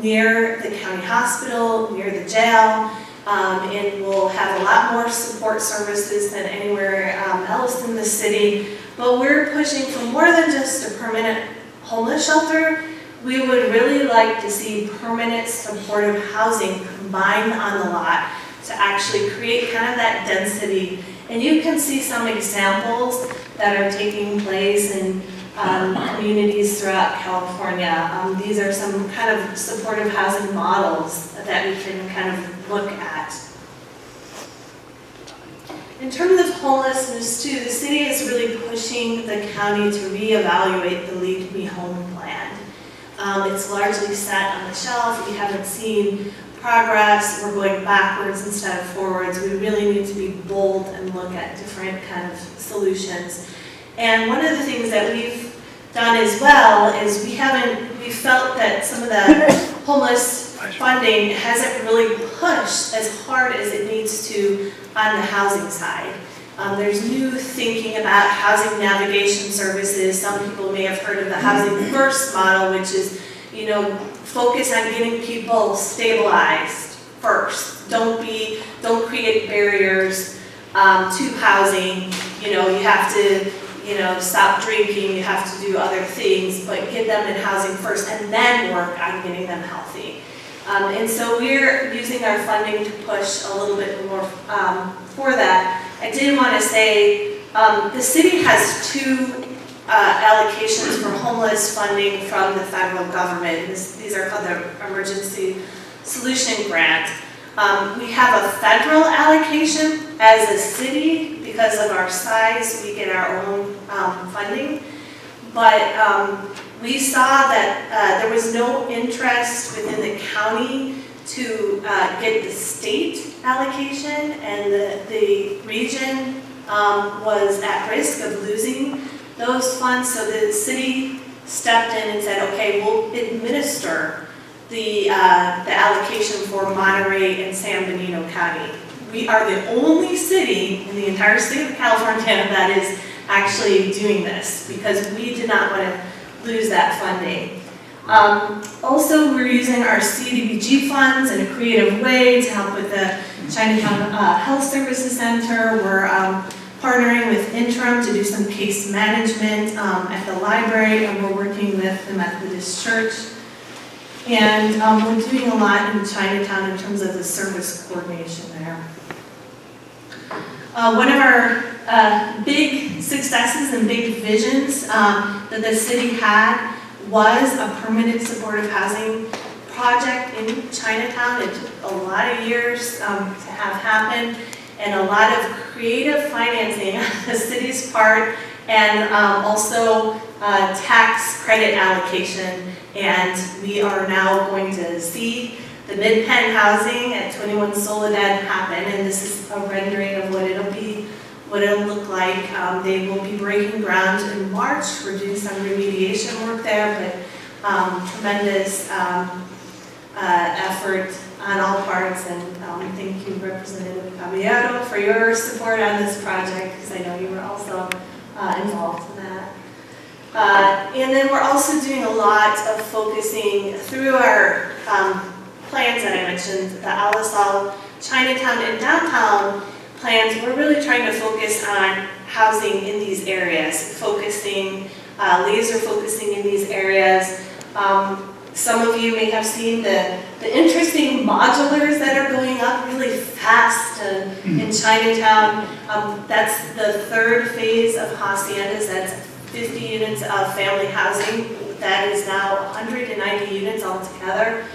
near the county hospital, near the jail, and we'll have a lot more support services than anywhere else in the city. but we're pushing for more than just a permanent homeless shelter. We would really like to see permanent supportive housing combined on the lot to actually create kind of that density. And you can see some examples that are taking place in communities throughout California. These are some kind of supportive housing models that we can kind of look at. In terms of homelessness too, the city is really pushing the county to reevaluate the Lead Me Home plan. It's largely set on the shelf. We haven't seen progress. We're going backwards instead of forwards. We really need to be bold and look at different kind of solutions. And one of the things that we've done as well is we felt that some of the homeless funding hasn't really pushed as hard as it needs to on the housing side. There's new thinking about housing navigation services. Some people may have heard of the housing first model, which is, focus on getting people stabilized first. Don't create barriers to housing. You have to, stop drinking, you have to do other things, but get them in housing first and then work on getting them healthy. And so we're using our funding to push a little bit more for that. I did want to say the city has two allocations for homeless funding from the federal government. These are called the Emergency Solution Grant. We have a federal allocation as a city. Because of our size, we get our own funding. But we saw that there was no interest within the county to get the state allocation, and the region was at risk of losing those funds. So the city stepped in and said, okay, we'll administer the allocation for Monterey and San Benito County. We are the only city in the entire state of California that is actually doing this because we did not want to lose that funding. Also, we're using our CDBG funds in a creative way to help with the Chinatown Health Services Center. We're partnering with Interim to do some case management at the library, and we're working with the Methodist Church. And we're doing a lot in Chinatown in terms of the service coordination there. One of our big successes and big visions that the city had was a permanent supportive housing project in Chinatown. It took a lot of years to have happen, and a lot of creative financing on the city's part, and also tax credit allocation. And we are now going to see the mid-pen housing at 21 Soledad happen, and this is a rendering of what it'll look like. They will be breaking ground in March. We're doing some remediation work there, but tremendous effort on all parts, and thank you, Representative Caballero, for your support on this project, because I know you were also involved in that. And then we're also doing a lot of focusing through our plans that I mentioned, the Alisal, Chinatown, and downtown plans. We're really trying to focus on housing in these areas, laser focusing in these areas. Some of you may have seen the interesting modulars that are going up really fast in Chinatown. That's the third phase of haciendas. That's 50 units of family housing. That is now 190 units altogether.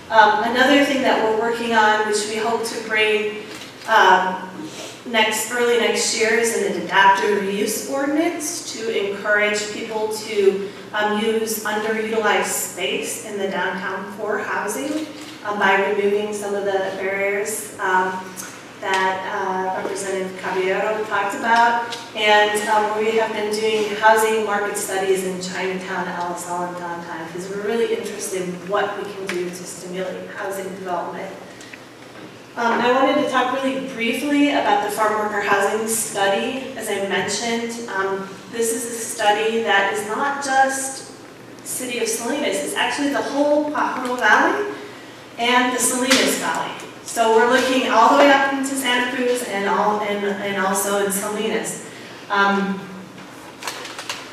Another thing that we're working on, which we hope to bring early next year, is an adaptive reuse ordinance to encourage people to use underutilized space in the downtown for housing by removing some of the barriers that Representative Caballero talked about. And we have been doing housing market studies in Chinatown, Alisal, and downtown, because we're really interested in what we can do to stimulate housing development. I wanted to talk really briefly about the farm worker housing study. As I mentioned, this is a study that is not just the city of Salinas, it's actually the whole Pajaro Valley and the Salinas Valley. So we're looking all the way up into Santa Cruz and also in Salinas.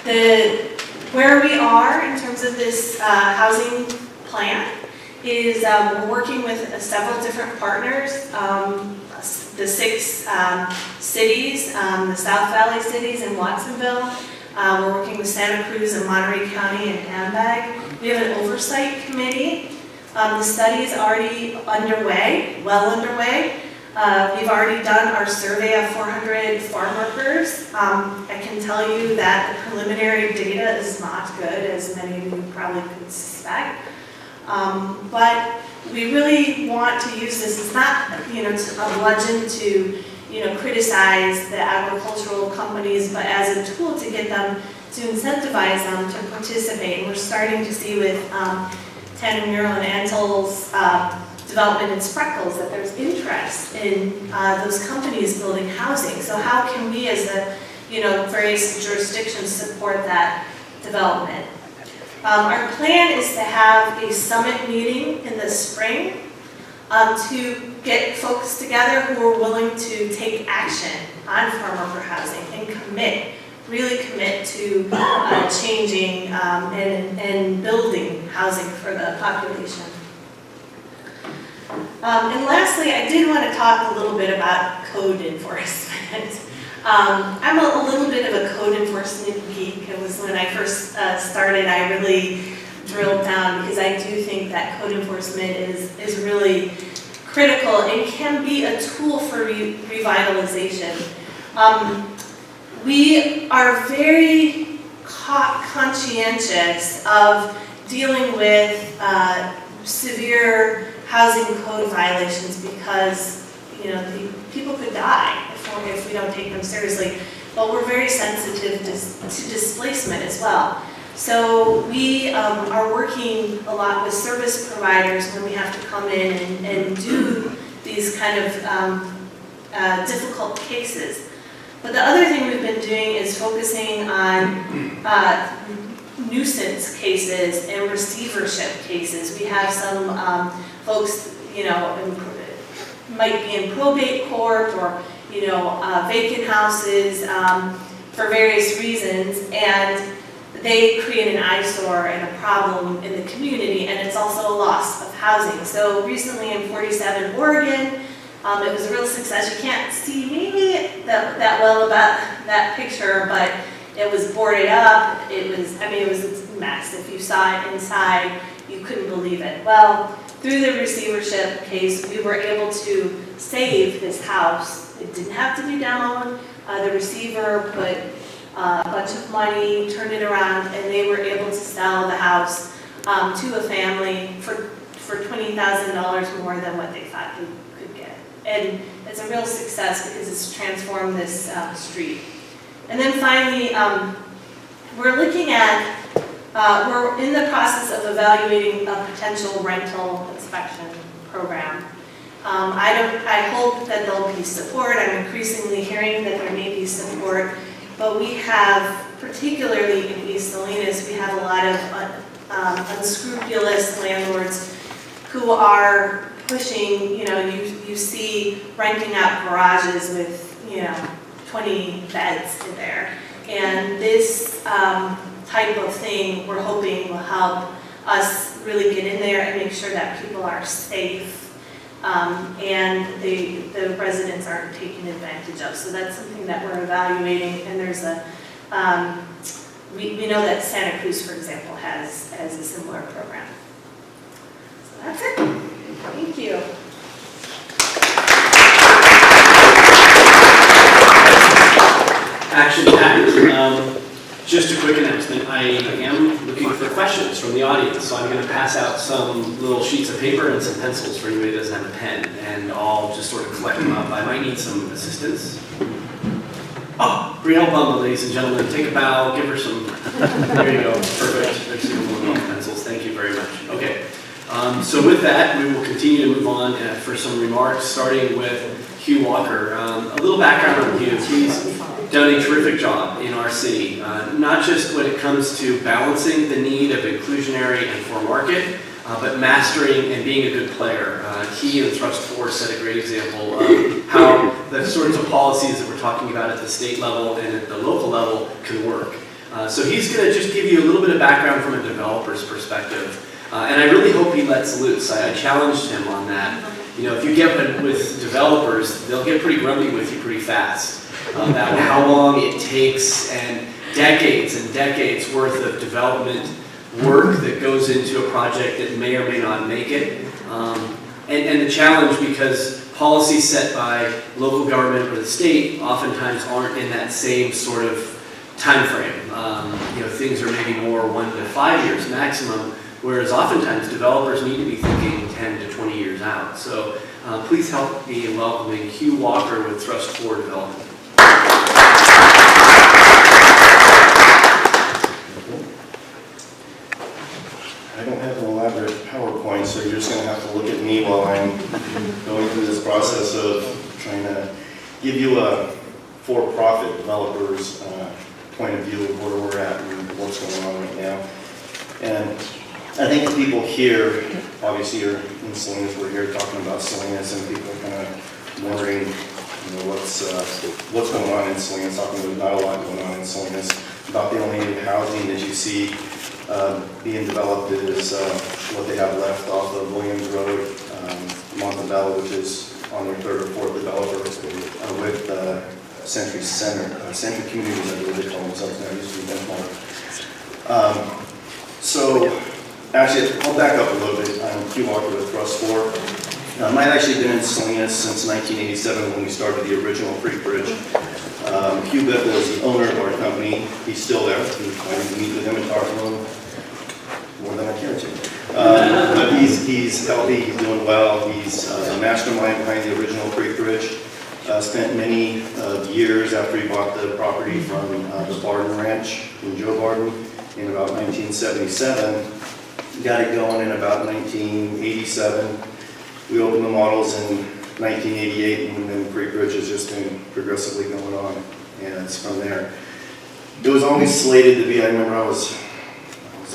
Where we are in terms of this housing plan is we're working with several different partners, the 6 cities, the South Valley cities in Watsonville. We're working with Santa Cruz and Monterey County and Ambag. We have an oversight committee. The study is already underway, well underway. We've already done our survey of 400 farm workers. I can tell you that the preliminary data is not good, as many of you probably could suspect. But we really want to use this as not, a bludgeon to, criticize the agricultural companies, but as a tool to get them, to incentivize them to participate. And we're starting to see with Tanner Mural and Antol's development in Spreckles that there's interest in those companies building housing. So how can we as a, various jurisdictions support that development? Our plan is to have a summit meeting in the spring to get folks together who are willing to take action on farm worker housing and really commit to changing and building housing for the population. And lastly, I did want to talk a little bit about code enforcement. I'm a little bit of a code enforcement geek. It was when I first started, I really drilled down because I do think that code enforcement is really critical and can be a tool for revitalization. We are very conscientious of dealing with severe housing code violations because, people could die if we don't take them seriously. But we're very sensitive to displacement as well. So we are working a lot with service providers when we have to come in and do these kind of difficult cases. But the other thing we've been doing is focusing on nuisance cases and receivership cases. We have some folks, might be in probate court or, vacant houses for various reasons, and they create an eyesore and a problem in the community, and it's also a loss of housing. So recently in 47 Oregon, it was a real success. You can't see maybe that well about that picture, but it was boarded up. It was a mess. If you saw it inside, you couldn't believe it. Well, through the receivership case, we were able to save this house. It didn't have to be demoed. The receiver put a bunch of money, turned it around, and they were able to sell the house to a family for $20,000 more than what they thought they could get. And it's a real success because it's transformed this street. And then finally, we're in the process of evaluating a potential rental inspection program. I hope that there'll be support. I'm increasingly hearing that there may be support, but we have, particularly in East Salinas, we have a lot of unscrupulous landlords who are pushing, you see renting out garages with, 20 beds in there. And this type of thing, we're hoping will help us really get in there and make sure that people are safe and the residents aren't taken advantage of. So that's something that we're evaluating, and there's we know that Santa Cruz, for example, has a similar program. So that's it. Thank you. Action packed. Just a quick announcement. I am looking for questions from the audience, so I'm going to pass out some little sheets of paper and some pencils for anybody that doesn't have a pen, and I'll just sort of collect them up. I might need some assistance. Oh, Brielle Bumble, ladies and gentlemen, take a bow, give her some. There you go. Perfect. There's some little pencils. Thank you very much. Okay. So with that, we will continue to move on for some remarks, starting with Hugh Walker. A little background on Hugh. He's done a terrific job in our city, not just when it comes to balancing the need of inclusionary and for market, but mastering and being a good player. He and Thrust Force set a great example of how the sorts of policies that we're talking about at the state level and at the local level can work. So he's going to just give you a little bit of background from a developer's perspective. And I really hope he lets loose. I challenged him on that. You know, if you get with developers, they'll get pretty grumpy with you pretty fast about how long it takes and decades worth of development work that goes into a project that may or may not make it. And the challenge, because policies set by local government or the state oftentimes aren't in that same sort of time frame. You know, things are maybe more 1 to 5 years maximum, whereas oftentimes developers need to be thinking 10 to 20 years out. So please help me in welcoming Hugh Walker with Thrust 4 Development. I don't have an elaborate PowerPoint, so you're just going to have to look at me while I'm going through this process of trying to give you a for-profit developer's point of view of where we're at and what's going on right now. And I think the people here, obviously you're in Salinas, we're here talking about Salinas, and people are kind of wondering, you know, what's going on in Salinas, talking about not a lot going on in Salinas. About the only housing that you see being developed is what they have left off of Williams Road, Montebello, which is on their third or fourth developer with Century Communities, I believe they call themselves now, used to be Benchmark. So, actually, I'll back up a little bit. I'm Hugh Walker with Thrust 4. I've actually been in Salinas since 1987 when we started the original Creek Bridge. Hugh Bickle is the owner of our company. He's still there. I need to meet with him and talk to him more than I care to. But he's healthy, he's doing well. He's the mastermind behind the original Creek Bridge. Spent many years after he bought the property from the Barden Ranch from Joe Barden in about 1977. Got it going in about 1987. We opened the models in 1988, and then Creek Bridge has just been progressively going on, and it's from there. It was always slated to be, I remember I was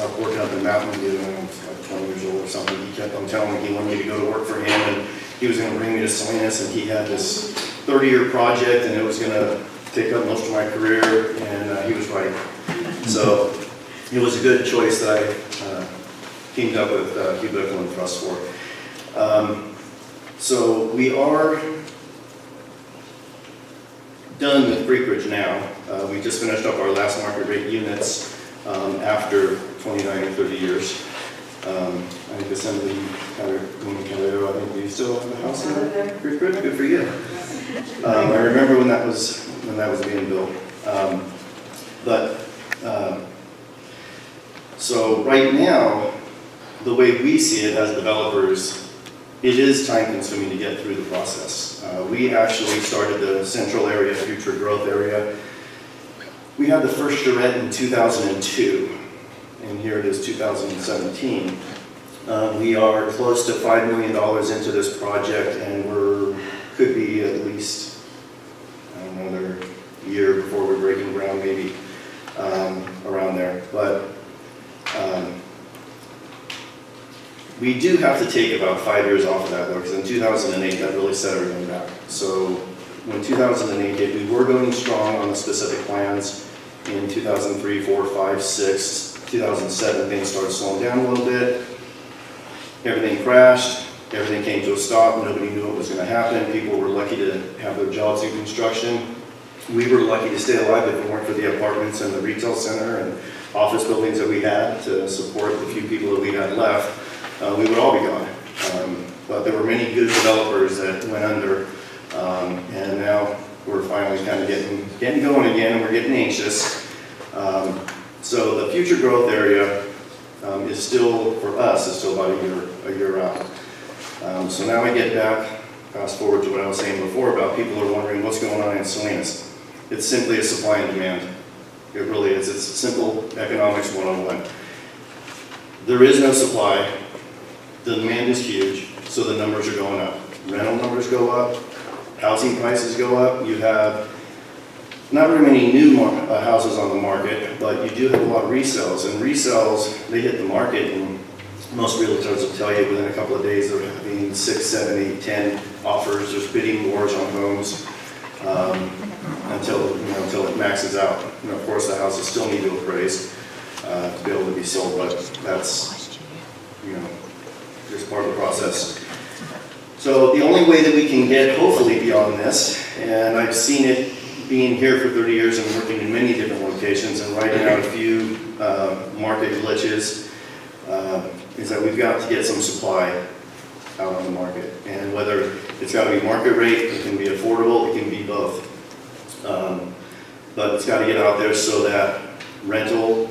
up working up in Mountain View, and I was like 20 years old or something. He kept on telling me he wanted me to go to work for him, and he was going to bring me to Salinas, and he had this 30-year project, and it was going to take up most of my career, and he was right. So it was a good choice that I teamed up with Hugh Bickle and Thrust 4. So we are done with Creek Bridge now. We just finished up our last market rate units after 29 or 30 years. I think Assembly Calero, I think you still have a house in there? Creek Bridge? Good for you. I remember when that was being built. So right now, the way we see it as developers, it is time consuming to get through the process. We actually started the central area, future growth area. We had the first charrette in 2002, and here it is 2017. We are close to $5 million into this project, and could be at least another year before we're breaking ground, maybe around there. But we do have to take about 5 years off of that, though, because in 2008 that really set everything back. So when 2008 hit, we were going strong on the specific plans. In 2003, 4, 5, 6, 2007, things started slowing down a little bit. Everything crashed. Everything came to a stop. Nobody knew what was going to happen. People were lucky to have their jobs in construction. We were lucky to stay alive if it weren't for the apartments and the retail center and office buildings that we had to support the few people that we had left. We would all be gone. But there were many good developers that went under, and now we're finally kind of getting going again, and we're getting anxious. So the future growth area is still, for us, is still about a year out. So now I get back, fast forward to what I was saying before about people are wondering what's going on in Salinas. It's simply a supply and demand. It really is. It's simple economics 101. There is no supply. The demand is huge, so the numbers are going up. Rental numbers go up. Housing prices go up. You have not very many new houses on the market, but you do have a lot of resales. And resales, they hit the market, and most realtors will tell you within a couple of days they're having 6, 7, 8, 10 offers. There's bidding wars on homes. until it maxes out. And of course, the houses still need to appraise to be able to be sold, but that's, just part of the process. So the only way that we can get hopefully beyond this, and I've seen it being here for 30 years and working in many different locations and writing out a few market glitches, is that we've got to get some supply out on the market. And whether it's got to be market rate, it can be affordable, it can be both. But it's got to get out there so that rental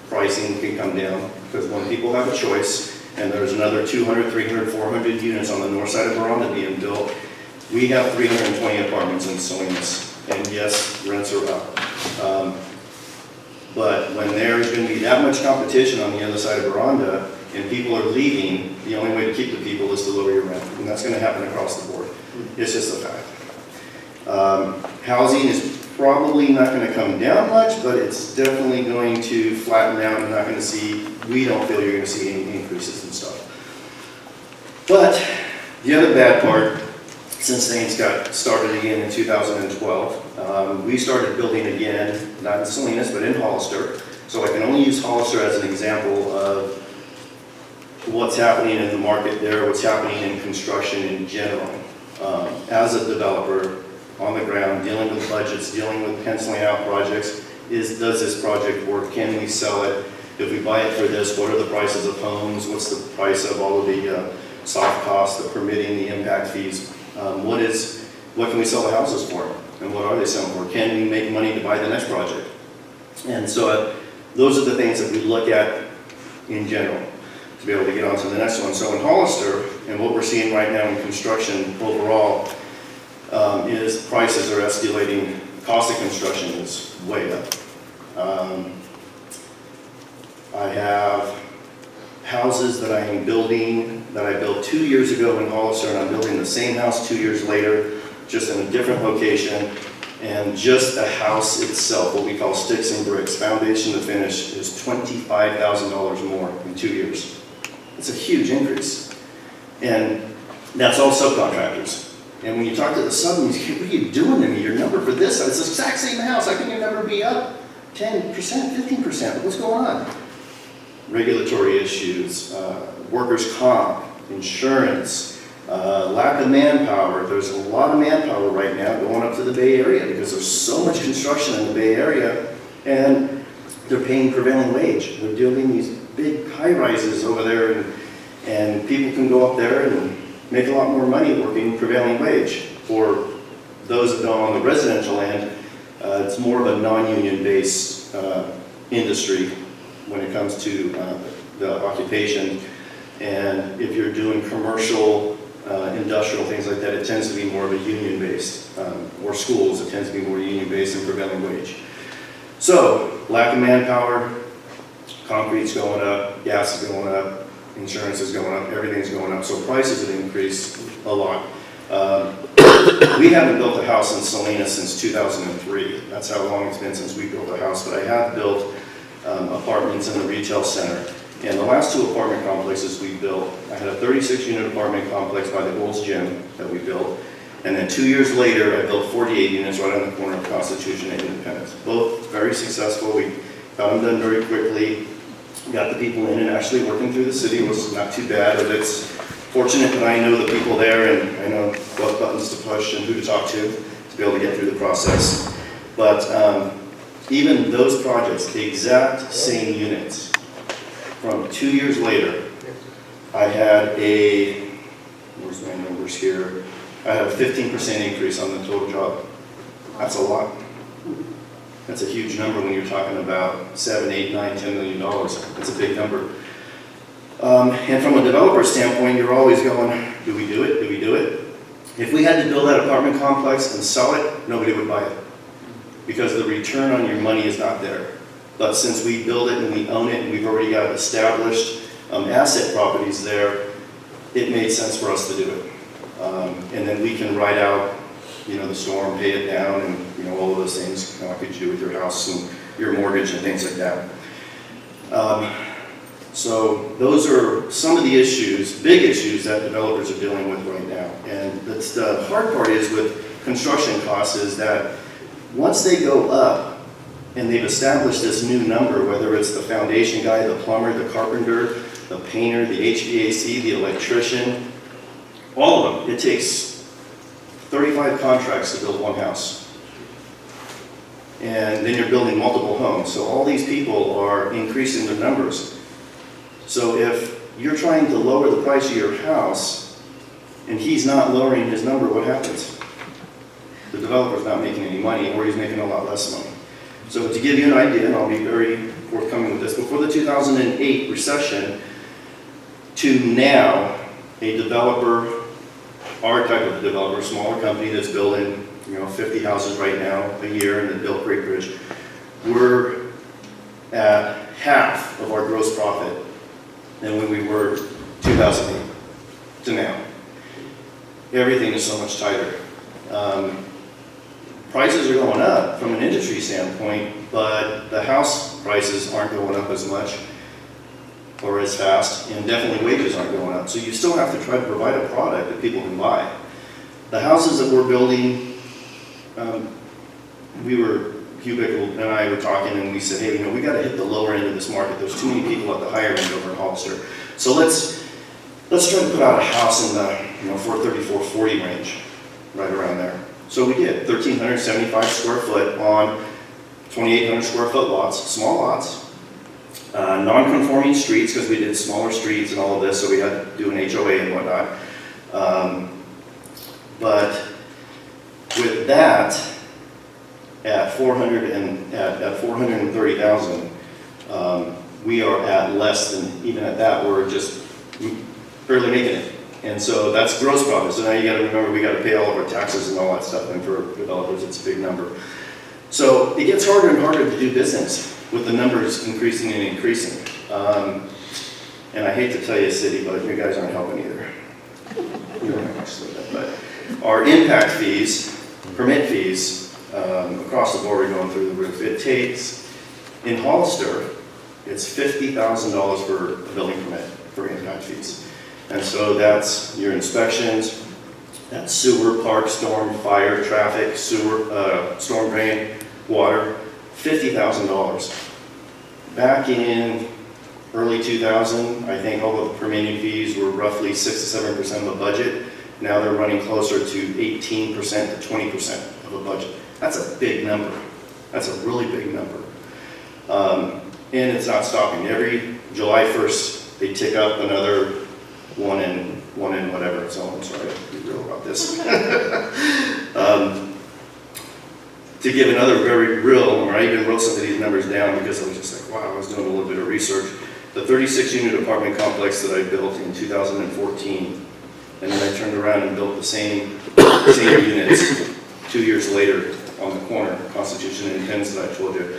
pricing can come down, because when people have a choice, and there's another 200, 300, 400 units on the north side of Verona being built, we have 320 apartments in Salinas, and yes, rents are up. But when there's going to be that much competition on the other side of Verona, and people are leaving, the only way to keep the people is to lower your rent, and that's going to happen across the board. It's just a fact. Housing is probably not going to come down much, but it's definitely going to flatten out. You're not going to see, we don't feel you're going to see any increases and stuff. But the other bad part, since things got started again in 2012, we started building again, not in Salinas, but in Hollister. So I can only use Hollister as an example of what's happening in the market there, what's happening in construction in general. As a developer on the ground, dealing with budgets, dealing with penciling out projects, does this project work? Can we sell it? If we buy it for this, what are the prices of homes? What's the price of all of the soft costs, the permitting, the impact fees? What can we sell the houses for? And what are they selling for? Can we make money to buy the next project? And so those are the things that we look at in general to be able to get on to the next one. So in Hollister, and what we're seeing right now in construction overall, is prices are escalating. Cost of construction is way up. I have houses that I am building that I built 2 years ago in Hollister, and I'm building the same house 2 years later, just in a different location. And just the house itself, what we call sticks and bricks, foundation to finish, is $25,000 more in 2 years. It's a huge increase. And that's all subcontractors. And when you talk to the sub, you say, what are you doing to me? Your number for this, it's the exact same house. How can your number be up 10%, 15%? What's going on? Regulatory issues, workers' comp, insurance, lack of manpower. There's a lot of manpower right now going up to the Bay Area because there's so much construction in the Bay Area, and they're paying prevailing wage. They're building these big high-rises over there, and people can go up there and make a lot more money working prevailing wage. For those that don't on the residential end, it's more of a non-union based industry when it comes to the occupation. And if you're doing commercial, industrial, things like that, it tends to be more of a union based. Or schools, it tends to be more union based and prevailing wage. So, lack of manpower, concrete's going up, gas is going up, insurance is going up, everything's going up, so prices have increased a lot. We haven't built a house in Salinas since 2003. That's how long it's been since we built a house, but I have built apartments in the retail center. And the last two apartment complexes we built, I had a 36-unit apartment complex by the Gold's Gym that we built, and then 2 years later, I built 48 units right on the corner of Constitution and Independence. Both very successful. We got them done very quickly. Got the people in and actually working through the city. It was not too bad, but it's fortunate that I know the people there and I know what buttons to push and who to talk to be able to get through the process. But even those projects, the exact same units, from 2 years later, I had where's my numbers here? I had a 15% increase on the total job. That's a lot. That's a huge number when you're talking about $7, $8, $9, $10 million. That's a big number. And from a developer standpoint, you're always going, do we do it? Do we do it? If we had to build that apartment complex and sell it, nobody would buy it because the return on your money is not there. But since we build it and we own it and we've already got established asset properties there, it made sense for us to do it. And then we can ride out the storm, pay it down, and all of those things like you do with your house and your mortgage and things like that. So those are some of the issues, big issues that developers are dealing with right now. And the hard part is with construction costs is that once they go up and they've established this new number, whether it's the foundation guy, the plumber, the carpenter, the painter, the HVAC, the electrician, all of them, it takes 35 contracts to build one house. And then you're building multiple homes. So all these people are increasing their numbers. So if you're trying to lower the price of your house and he's not lowering his number, what happens? The developer's not making any money, or he's making a lot less money. So to give you an idea, and I'll be very forthcoming with this, before the 2008 recession to now, a developer, our type of developer, smaller company that's building 50 houses right now a year in the Built Great Bridge, we're at half of our gross profit than when we were 2008 to now. Everything is so much tighter. Prices are going up from an industry standpoint, but the house prices aren't going up as much or as fast, and definitely wages aren't going up. So you still have to try to provide a product that people can buy. The houses that we're building, Cubicle and I were talking, and we said, hey, we got to hit the lower end of this market. There's too many people at the higher end over in Hollister. So let's try to put out a house in the 430, 440 range, right around there. So we did 1,375 square foot on 2,800 square foot lots, small lots, non-conforming streets, because we did smaller streets and all of this, so we had to do an HOA and whatnot. But with that, at 430,000, we are at less than, even at that, we're just barely making it. And so that's gross profit. So now you got to remember, we got to pay all of our taxes and all that stuff. And for developers, it's a big number. So it gets harder and harder to do business with the numbers increasing and increasing. And I hate to tell you, city, but you guys aren't helping either. You don't have much to that, but our impact fees, permit fees, across the board are going through the roof. It takes, in Hollister, it's $50,000 for a building permit for impact fees. And so that's your inspections, that's sewer, park, storm, fire, traffic, sewer, storm drain, water, $50,000. Back in early 2000, I think all of the permitting fees were roughly 6 to 7% of the budget. Now they're running closer to 18% to 20% of a budget. That's a big number. That's a really big number. And it's not stopping. Every July 1st, they tick up another one in whatever. So I'm sorry to be real about this. To give another very real, or I even wrote some of these numbers down because I was just like, wow, I was doing a little bit of research. The 36-unit apartment complex that I built in 2014, and then I turned around and built the same units 2 years later on the corner, Constitution and Pens that I told you.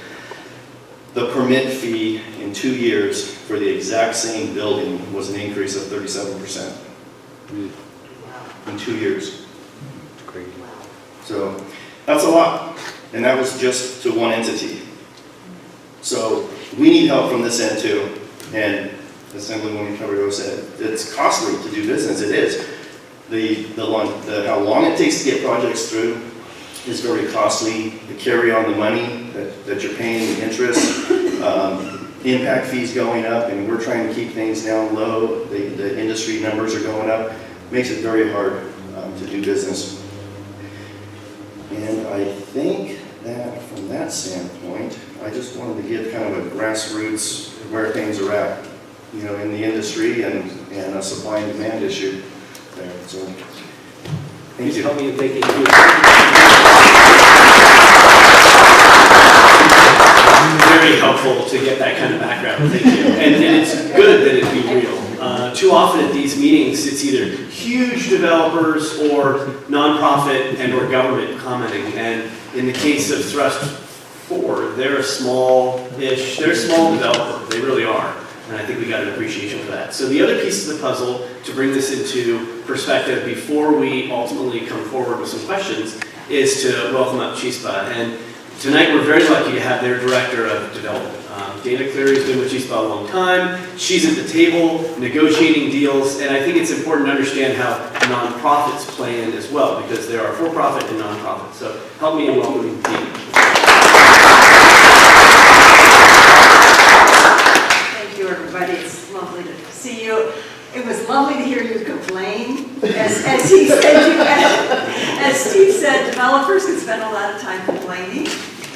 The permit fee in 2 years for the exact same building was an increase of 37% in 2 years. Crazy. So that's a lot, and that was just to one entity. So we need help from this end too, and Assemblywoman Cabrera said it's costly to do business. It is. How long it takes to get projects through is very costly. The carry on the money that you're paying, the interest, impact fees going up, and we're trying to keep things down low. The industry numbers are going up. Makes it very hard to do business. And I think that from that standpoint, I just wanted to give kind of a grassroots where things are at, in the industry and a supply and demand issue there. So, thank you. Help me thank you. Very helpful to get that kind of background. Thank you. And it's good that it be real. Too often at these meetings, it's either huge developers or nonprofit and or government commenting. And in the case of Thrust 4, they're a small developer. They really are. And I think we got an appreciation for that. So the other piece of the puzzle to bring this into perspective before we ultimately come forward with some questions is to welcome up Chispa. And tonight we're very lucky to have their Director of Development. Dana Cleary's been with Chispa a long time. She's at the table negotiating deals, and I think it's important to understand how nonprofits play in as well, because there are for-profit and nonprofits. So help me in welcoming the team. Thank you, everybody. It's lovely to see you. It was lovely to hear you complain. As he said, as Steve said, developers can spend a lot of time complaining.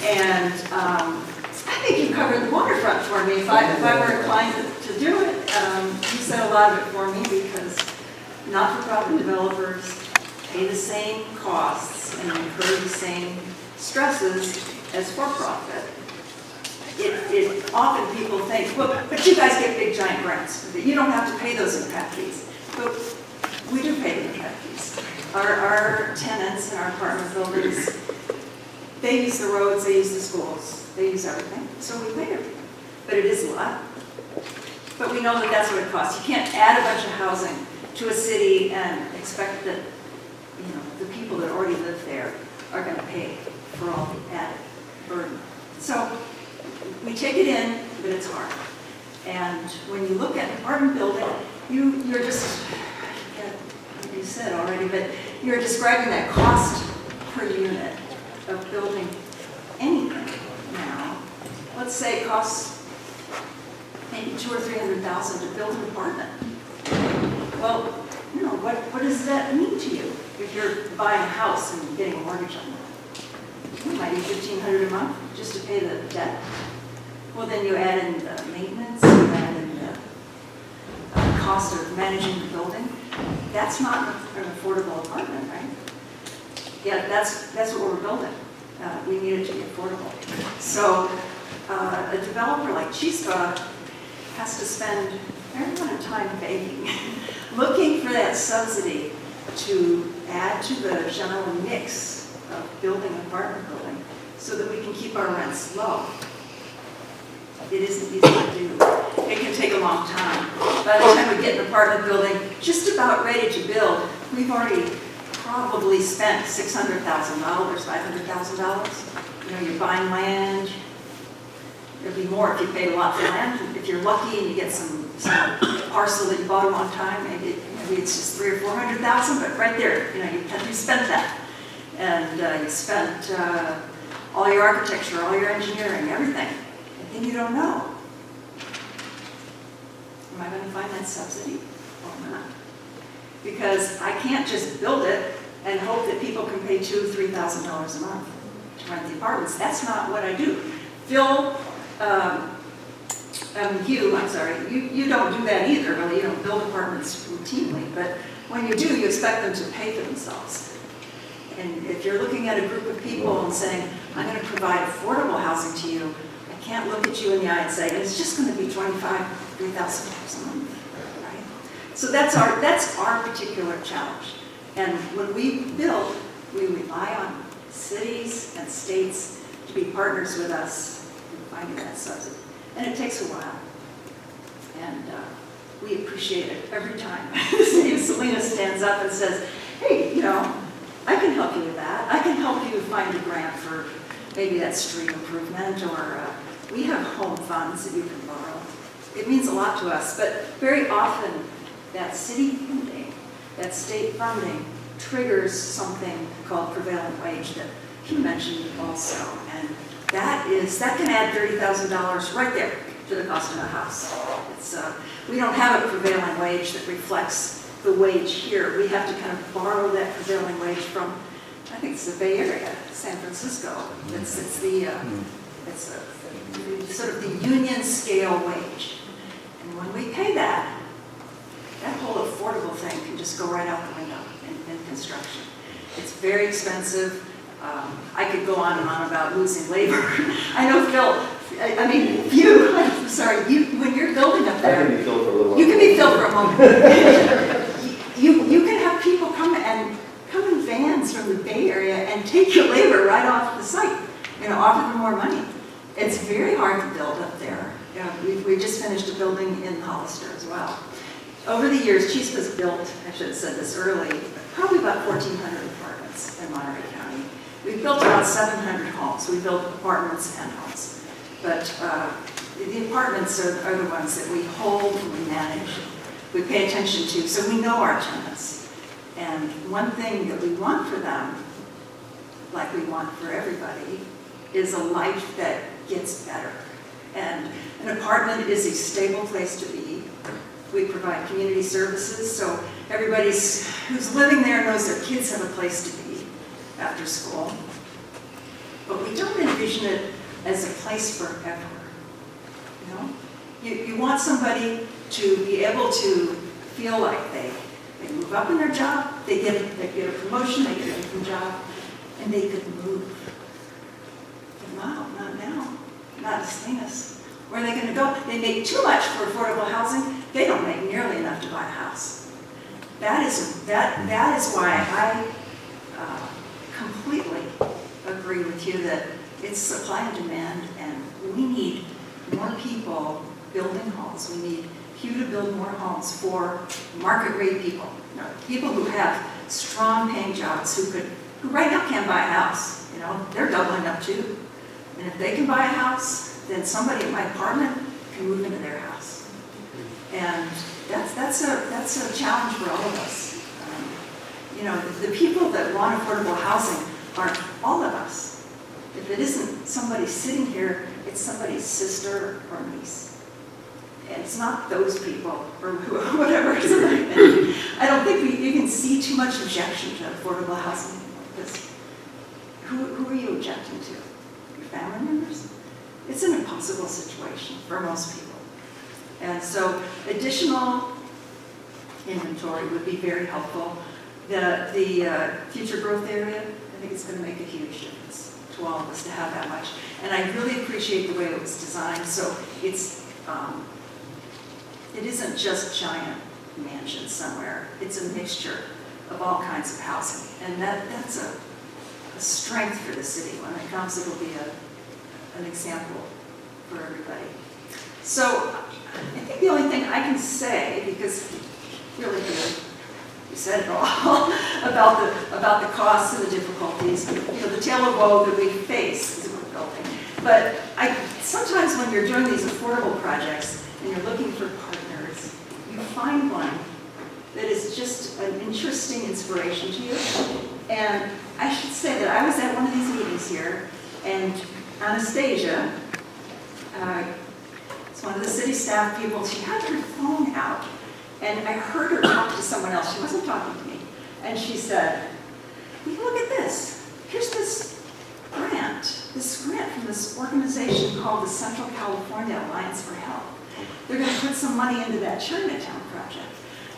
And I think you covered the waterfront for me. If I were inclined to do it, you said a lot of it for me, because not-for-profit developers pay the same costs and incur the same stresses as for-profit. Often people think, well, but you guys get big giant grants. You don't have to pay those impact fees. But we do pay the impact fees. Our tenants in our apartment buildings, they use the roads, they use the schools, they use everything. So we pay everything. But it is a lot. But we know that that's what it costs. You can't add a bunch of housing to a city and expect that, you know, the people that already live there are going to pay for all the added burden. So we take it in, but it's hard. And when you look at an apartment building, you're just, like you said already, but you're describing that cost per unit of building anything now. Let's say it costs maybe $200,000 or $300,000 to build an apartment. Well, you know, what does that mean to you if you're buying a house and getting a mortgage on it? It might be $1,500 a month just to pay the debt. Well, then you add in the maintenance, you add in the cost of managing the building. That's not an affordable apartment, right? Yeah, that's what we're building. We need it to be affordable. So a developer like Chispa has to spend a fair amount of time begging, looking for that subsidy to add to the general mix of building an apartment building so that we can keep our rents low. It isn't easy to do. It can take a long time. By the time we get an apartment building just about ready to build, we've already probably spent $600,000, $500,000. You know, you're buying land. There'd be more if you paid a lot for land. If you're lucky and you get some parcel that you bought a long time, maybe it's just $300,000 or $400,000, but right there, you know, you spent that. And you spent all your architecture, all your engineering, everything. And then you don't know. Am I going to find that subsidy or not? Because I can't just build it and hope that people can pay $2,000 or $3,000 a month to rent the apartments. That's not what I do. Phil, you don't do that either, really. You don't build apartments routinely, but when you do, you expect them to pay for themselves. And if you're looking at a group of people and saying, I'm going to provide affordable housing to you, I can't look at you in the eye and say, it's just going to be $2,500, $3,000 a month, right? So that's our particular challenge. And when we build, we rely on cities and states to be partners with us in finding that subsidy. And it takes a while. And we appreciate it every time. The city of Salinas stands up and says, hey, you know, I can help you with that. I can help you find a grant for maybe that street improvement, or we have home funds that you can borrow. It means a lot to us, but very often that city funding, that state funding, triggers something called prevailing wage that he mentioned also. And that can add $30,000 right there to the cost of a house. We don't have a prevailing wage that reflects the wage here. We have to kind of borrow that prevailing wage from, I think it's the Bay Area, San Francisco. It's sort of the union scale wage. And when we pay that whole affordable thing can just go right out the window in construction. It's very expensive. I could go on and on about losing labor. I know Phil, when you're building up there, I can be Phil for a little while. you can be Phil for a moment. you can have people come in vans from the Bay Area and take your labor right off the site, offer them more money. It's very hard to build up there. We just finished a building in Hollister as well. Over the years, Chispa's built, I should have said this early, probably about 1,400 apartments in Monterey County. We've built about 700 homes. We built apartments and homes. But the apartments are the ones that we hold and we manage, we pay attention to, so we know our tenants. And one thing that we want for them, like we want for everybody, is a life that gets better. And an apartment is a stable place to be. We provide community services, so everybody who's living there knows their kids have a place to be after school. But we don't envision it as a place forever. You know? You want somebody to be able to feel like they move up in their job, they get a promotion, they get a different job, and they could move. But wow, not now, not at Salinas. Where are they going to go? They make too much for affordable housing. They don't make nearly enough to buy a house. That is why I completely agree with you that it's supply and demand, and we need more people building homes. We need you to build more homes for market rate people, you know, people who have strong paying jobs, who right now can't buy a house. You know, they're doubling up too. And if they can buy a house, then somebody in my apartment can move into their house. And that's a challenge for all of us. You know, the people that want affordable housing are all of us. If it isn't somebody sitting here, it's somebody's sister or niece. And it's not those people or whatever. I don't think you can see too much objection to affordable housing, because who are you objecting to? Your family members? It's an impossible situation for most people. And so additional inventory would be very helpful. The future growth area, I think it's going to make a huge difference to all of us to have that much. And I really appreciate the way it was designed. So it isn't just giant mansions somewhere. It's a mixture of all kinds of housing. And that's a strength for the city. When it comes, it'll be an example for everybody. So I think the only thing I can say, because really you said it all, about the costs and the difficulties, you know, the tale of woe that we face as we're building. But sometimes when you're doing these affordable projects and you're looking for partners, you find one that is just an interesting inspiration to you. And I should say that I was at one of these meetings here, and Anastasia, it's one of the city staff people, she had her phone out, and I heard her talk to someone else. She wasn't talking to me. And she said, look at this. Here's this grant from this organization called the Central California Alliance for Health. They're going to put some money into that Chinatown project.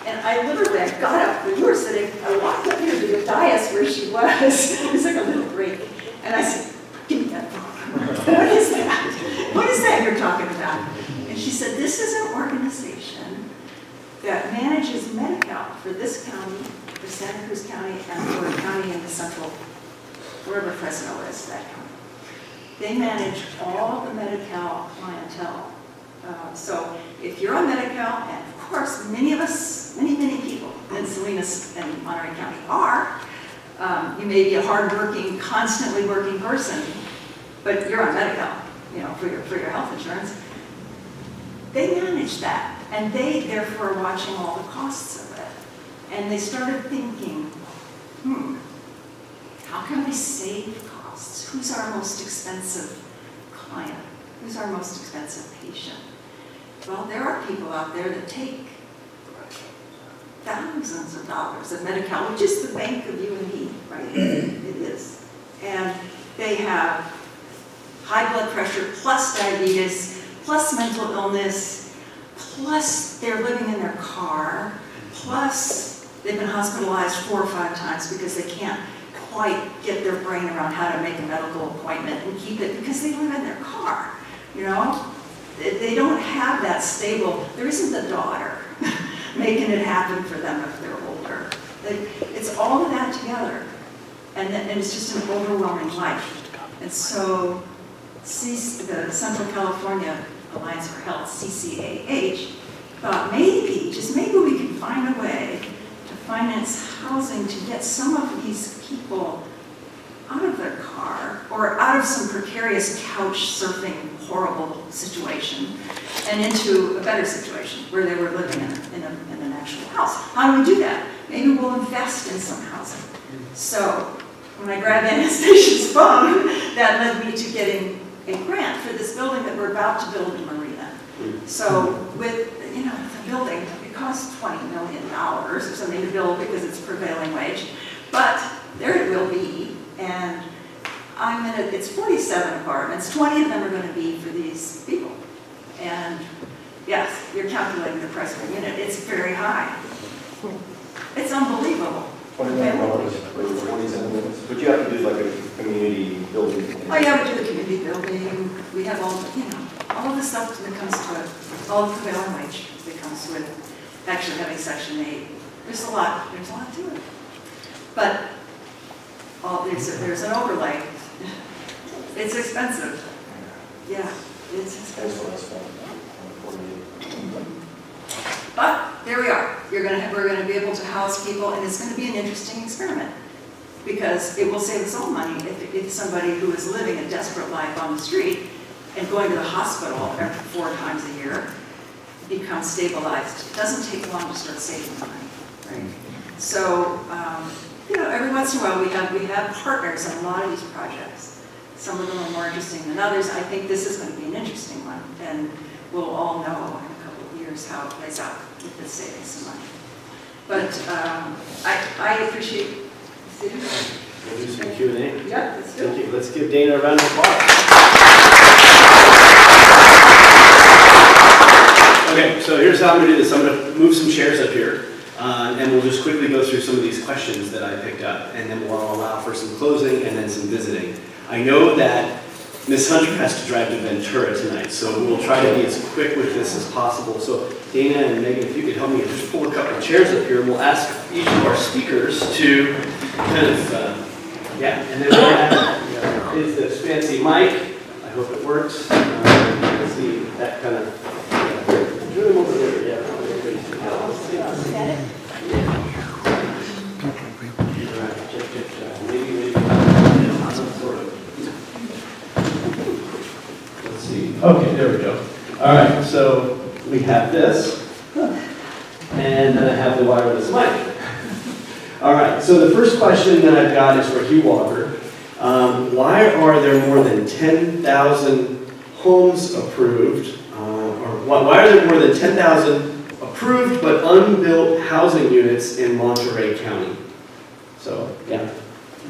And I literally got up when you were sitting, I walked up here to the dais where she was. It was like a little break. And I said, give me that phone. What is that? What is that you're talking about? And she said, this is an organization that manages Medi-Cal for this county, for Santa Cruz County, and for a county in the central, wherever Fresno is, that county. They manage all the Medi-Cal clientele. So if you're on Medi-Cal, and of course many of us, many people in Salinas and Monterey County are, you may be a hardworking, constantly working person, but you're on Medi-Cal, you know, for your health insurance. They manage that, and they therefore are watching all the costs of it. And they started thinking, how can we save costs? Who's our most expensive client? Who's our most expensive patient? Well, there are people out there that take thousands of dollars of Medi-Cal, which is the bank of you and me, right? It is. And they have high blood pressure, plus diabetes, plus mental illness, plus they're living in their car, plus they've been hospitalized 4 or 5 times because they can't quite get their brain around how to make a medical appointment and keep it because they live in their car, you know? They don't have that stable, there isn't the daughter making it happen for them if they're older. It's all of that together, and it's just an overwhelming life. And so the Central California Alliance for Health, CCAH, thought maybe, just maybe we can find a way to finance housing to get some of these people out of their car or out of some precarious couch surfing horrible situation and into a better situation where they were living in an actual house. How do we do that? maybe we'll invest in some housing. So when I grabbed Anastasia's phone, that led me to getting a grant for this building that we're about to build in Marina. So with, the building, it costs $20 million or something to build because it's prevailing wage, but there it will be, and it's 47 apartments, 20 of them are going to be for these people. And yes, you're calculating the price per unit, it's very high. It's unbelievable. $20 million for 47 minutes. But you have to do like a community building. Oh, yeah, we do the community building, we have all the stuff that comes to it, all the prevailing wage that comes with actually having Section 8. There's a lot to it. But there's an overlay. It's expensive. Yeah, it's expensive. But there we are. We're going to be able to house people, and it's going to be an interesting experiment because it will save us all money if somebody who is living a desperate life on the street and going to the hospital 4 times a year becomes stabilized. It doesn't take long to start saving money, right? So, every once in a while we have partners in a lot of these projects. Some of them are more interesting than others. I think this is going to be an interesting one, and we'll all know in a couple of years how it plays out with this saving some money. But I appreciate the city. We'll do some Q&A. Yeah, let's do it. Thank you. Let's give Dana a round of applause. Okay, so here's how I'm going to do this. I'm going to move some chairs up here, and we'll just quickly go through some of these questions that I picked up, and then we'll allow for some closing and then some visiting. I know that Ms. Hunter has to drive to Ventura tonight, so we'll try to be as quick with this as possible. So Dana and Megan, if you could help me just pull a couple of chairs up here, and we'll ask each of our speakers to kind of, and then we'll have is this fancy mic. I hope it works. Let's see, that kind of, do them over there, yeah. Let's see. Okay, there we go. All right, so we have this, and then I have the wireless mic. All right, so the first question that I've got is for Hugh Walker. Why are there more than 10,000 homes approved, why are there more than 10,000 approved but unbuilt housing units in Monterey County? So, yeah.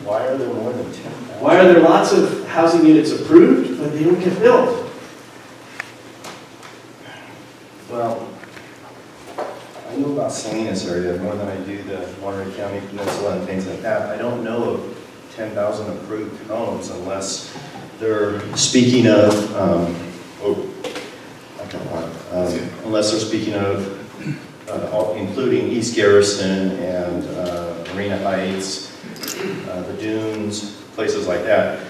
Why are there more than 10? Why are there lots of housing units approved but they don't get built? Well, I know about Salinas area more than I do the Monterey County Peninsula and things like that. I don't know of 10,000 approved homes unless they're speaking of, unless they're speaking of including East Garrison and Marina Heights, the Dunes, places like that.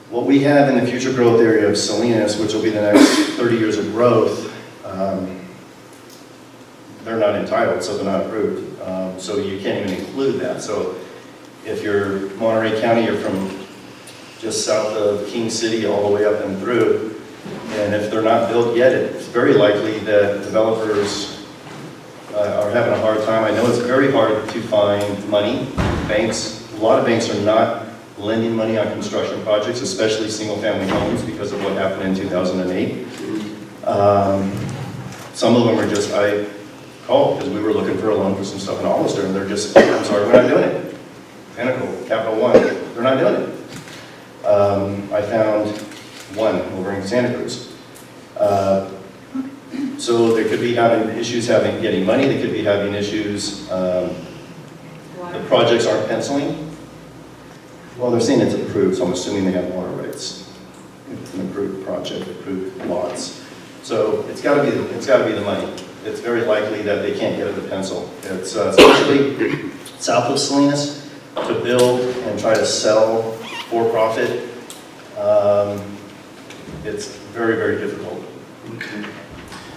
What we have in the future growth area of Salinas, which will be the next 30 years of growth, they're not entitled, so they're not approved. So you can't even include that. So if you're Monterey County, you're from just south of King City all the way up and through, and if they're not built yet, it's very likely that developers are having a hard time. I know it's very hard to find money. Banks, a lot of banks are not lending money on construction projects, especially single-family homes, because of what happened in 2008. Some of them are just, I called because we were looking for a loan for some stuff in Hollister, and they're just, I'm sorry, we're not doing it. Pinnacle, Capital One, they're not doing it. I found one over in Santa Cruz. So they could be having issues getting money, they could be having issues, the projects aren't penciling. Well, they're saying it's approved, so I'm assuming they have water rights. It's an approved project, approved lots. So it's got to be the money. It's very likely that they can't get it to pencil. It's especially south of Salinas to build and try to sell for profit. It's very, very difficult. Okay.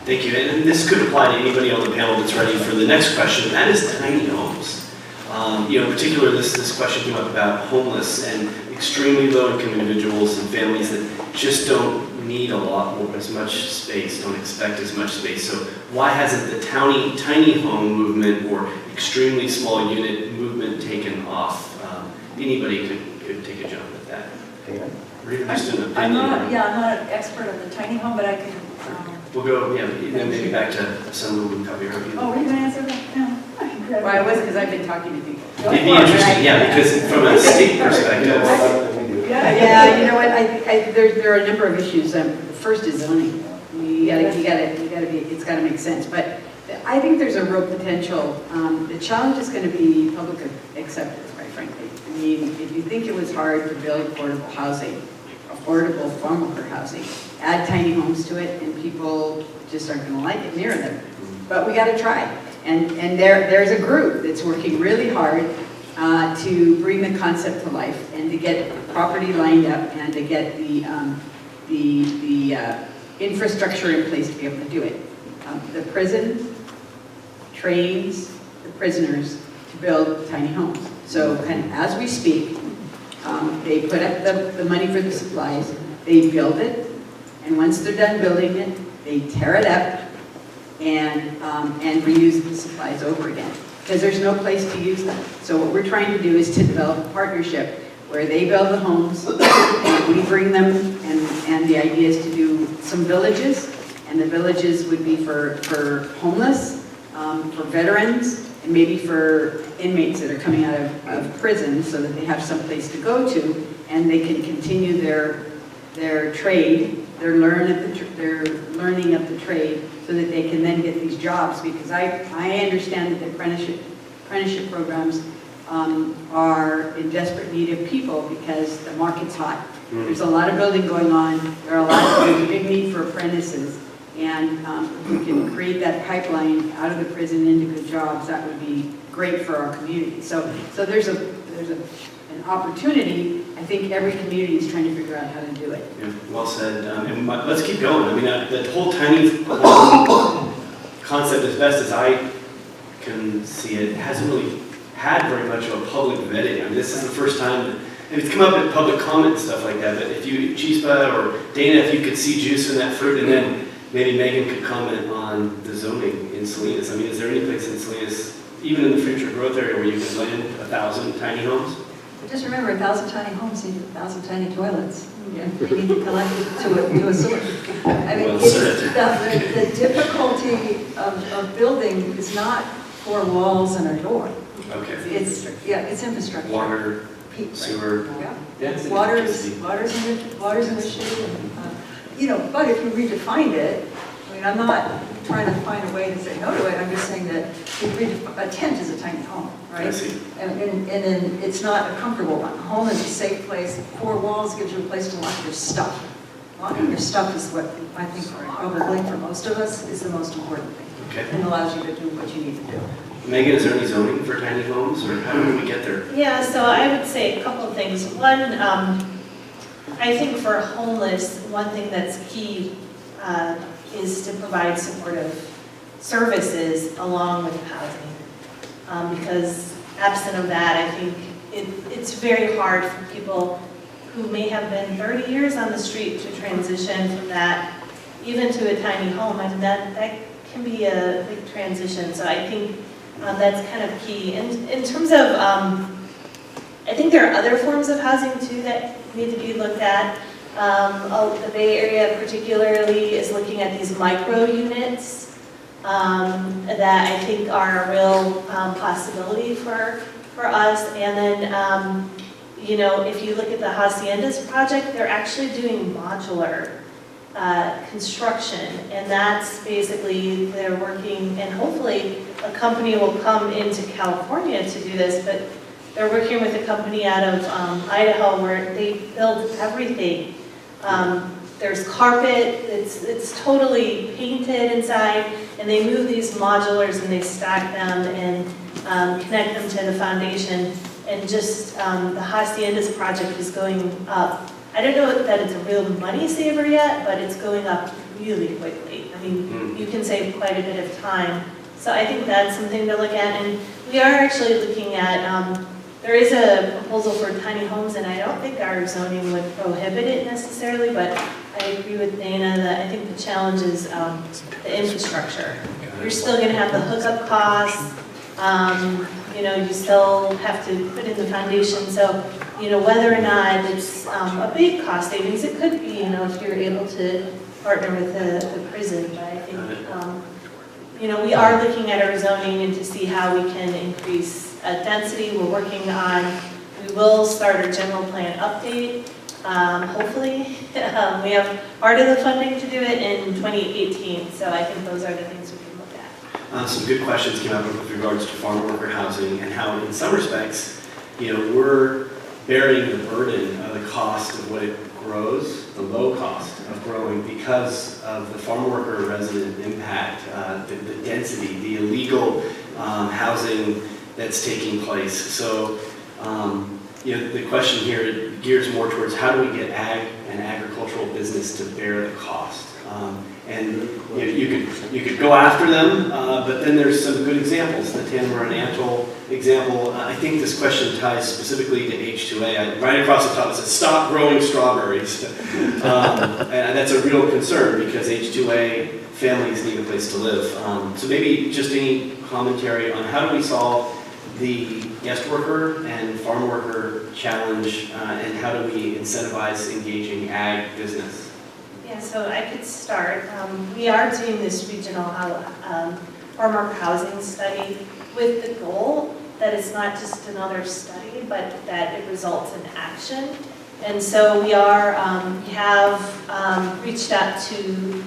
Thank you. And this could apply to anybody on the panel that's ready for the next question. That is tiny homes. In particular, this question came up about homeless and extremely low-income individuals and families that just don't need a lot more, as much space, don't expect as much space. So why hasn't the tiny home movement or extremely small unit movement taken off? Anybody could take a jump at that. Or even just an opinion. I'm not an expert on the tiny home, but I can. We'll go, yeah, then maybe back to some of them cover here. Oh, were you going to answer that? No. Well, I was, because I've been talking to people. It'd be interesting, yeah, because from a state perspective. Yeah, you know what, there are a number of issues. The first is zoning. You gotta be, it's gotta make sense. But I think there's a real potential. The challenge is gonna be public acceptance, quite frankly. I mean, if you think it was hard to build affordable housing, affordable farm worker housing, add tiny homes to it, and people just aren't gonna like it near them. But we gotta try. And there's a group that's working really hard to bring the concept to life and to get property lined up and to get the infrastructure in place to be able to do it. The prison trains the prisoners to build tiny homes. So kind of as we speak, they put up the money for the supplies, they build it, and once they're done building it, they tear it up and reuse the supplies over again, because there's no place to use them. So what we're trying to do is to develop a partnership where they build the homes, and we bring them, and the idea is to do some villages, and the villages would be for homeless, for veterans, and maybe for inmates that are coming out of prison, so that they have some place to go to, and they can continue their trade, their learning of the trade, so that they can then get these jobs. Because I understand that the apprenticeship programs are in desperate need of people because the market's hot. There's a lot of building going on. There's a big need for apprentices. And if we can create that pipeline out of the prison into good jobs, that would be great for our community. So there's an opportunity. I think every community is trying to figure out how to do it. Yeah, well said. And let's keep going. I mean, the whole tiny home concept, as best as I can see it, hasn't really had very much of a public vetting. I mean, this is the first time, and it's come up in public comment and stuff like that, but if you, Chispa or Dana, if you could see juice in that fruit, and then maybe Megan could comment on the zoning in Salinas. I mean, is there any place in Salinas, even in the future growth area, where you can land 1,000 tiny homes? Just remember, 1,000 tiny homes need 1,000 tiny toilets. Yeah. They need to collect it to a sewer. I mean, Well it's, said. the difficulty of building is not 4 walls and a door. Okay. It's infrastructure. Water, sewer. Yeah. Yeah. Water's an issue. But if you redefine it, I mean, I'm not trying to find a way to say no to it. I'm just saying that a tent is a tiny home, right? I see. And then it's not a comfortable one. A home is a safe place. 4 walls gives you a place to lock your stuff. Locking your stuff is what I think probably for most of us is the most important thing. Okay. And allows you to do what you need to do. Megan, is there any zoning for tiny homes, or how do we get there? Yeah, so I would say a couple of things. One, I think for homeless, one thing that's key is to provide supportive services along with housing. Because absent of that, I think it's very hard for people who may have been 30 years on the street to transition from that even to a tiny home. I mean, that can be a big transition. So I think that's kind of key. And in terms of, I think there are other forms of housing too that need to be looked at. The Bay Area particularly is looking at these micro units that I think are a real possibility for us. And then, if you look at the Haciendas project, they're actually doing modular construction, and that's basically they're working, and hopefully a company will come into California to do this, but they're working with a company out of Idaho where they build everything. There's carpet, it's totally painted inside, and they move these modulars and they stack them and connect them to the foundation, and just the Haciendas project is going up. I don't know that it's a real money saver yet, but it's going up really quickly. I mean, you can save quite a bit of time. So I think that's something to look at. And we are actually looking at there is a proposal for tiny homes, and I don't think our zoning would prohibit it necessarily, but I agree with Dana that I think the challenge is the infrastructure. You're still gonna have the hookup costs, you still have to put in the foundation, so, whether or not it's a big cost savings, it could be, if you're able to partner with the prison, but I think, we are looking at our zoning and to see how we can increase density. We're working on, we will start our general plan update, hopefully. We have part of the funding to do it in 2018, so I think those are the things we can look at. Some good questions came up with regards to farm worker housing and how in some respects, we're bearing the burden of the cost of what it grows, the low cost of growing because of the farm worker resident impact, the density, the illegal housing that's taking place. So, the question here gears more towards how do we get ag and agricultural business to bear the cost? And you could go after them, but then there's some good examples. The Tamara and Antle example, I think this question ties specifically to H2A. Right across the top it says, stop growing strawberries. And that's a real concern because H2A families need a place to live. So maybe just any commentary on how do we solve the guest worker and farm worker challenge, and how do we incentivize engaging ag business? Yeah, so I could start. We are doing this regional farm worker housing study with the goal that it's not just another study, but that it results in action. And so we have reached out to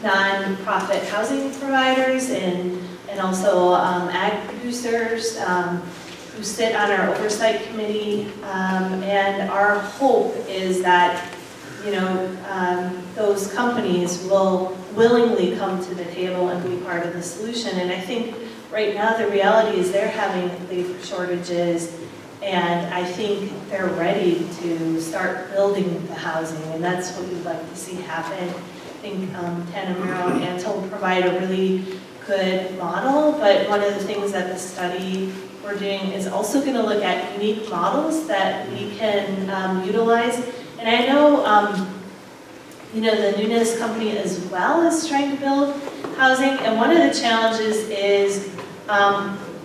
nonprofit housing providers and also ag producers who sit on our oversight committee. And our hope is that those companies will willingly come to the table and be part of the solution. And I think right now the reality is they're having labor shortages, and I think they're ready to start building the housing, and that's what we'd like to see happen. I think Tamara and Antle provide a really good model, but one of the things that the study we're doing is also going to look at unique models that we can utilize. And I know, the Nunes company as well is trying to build housing, and one of the challenges is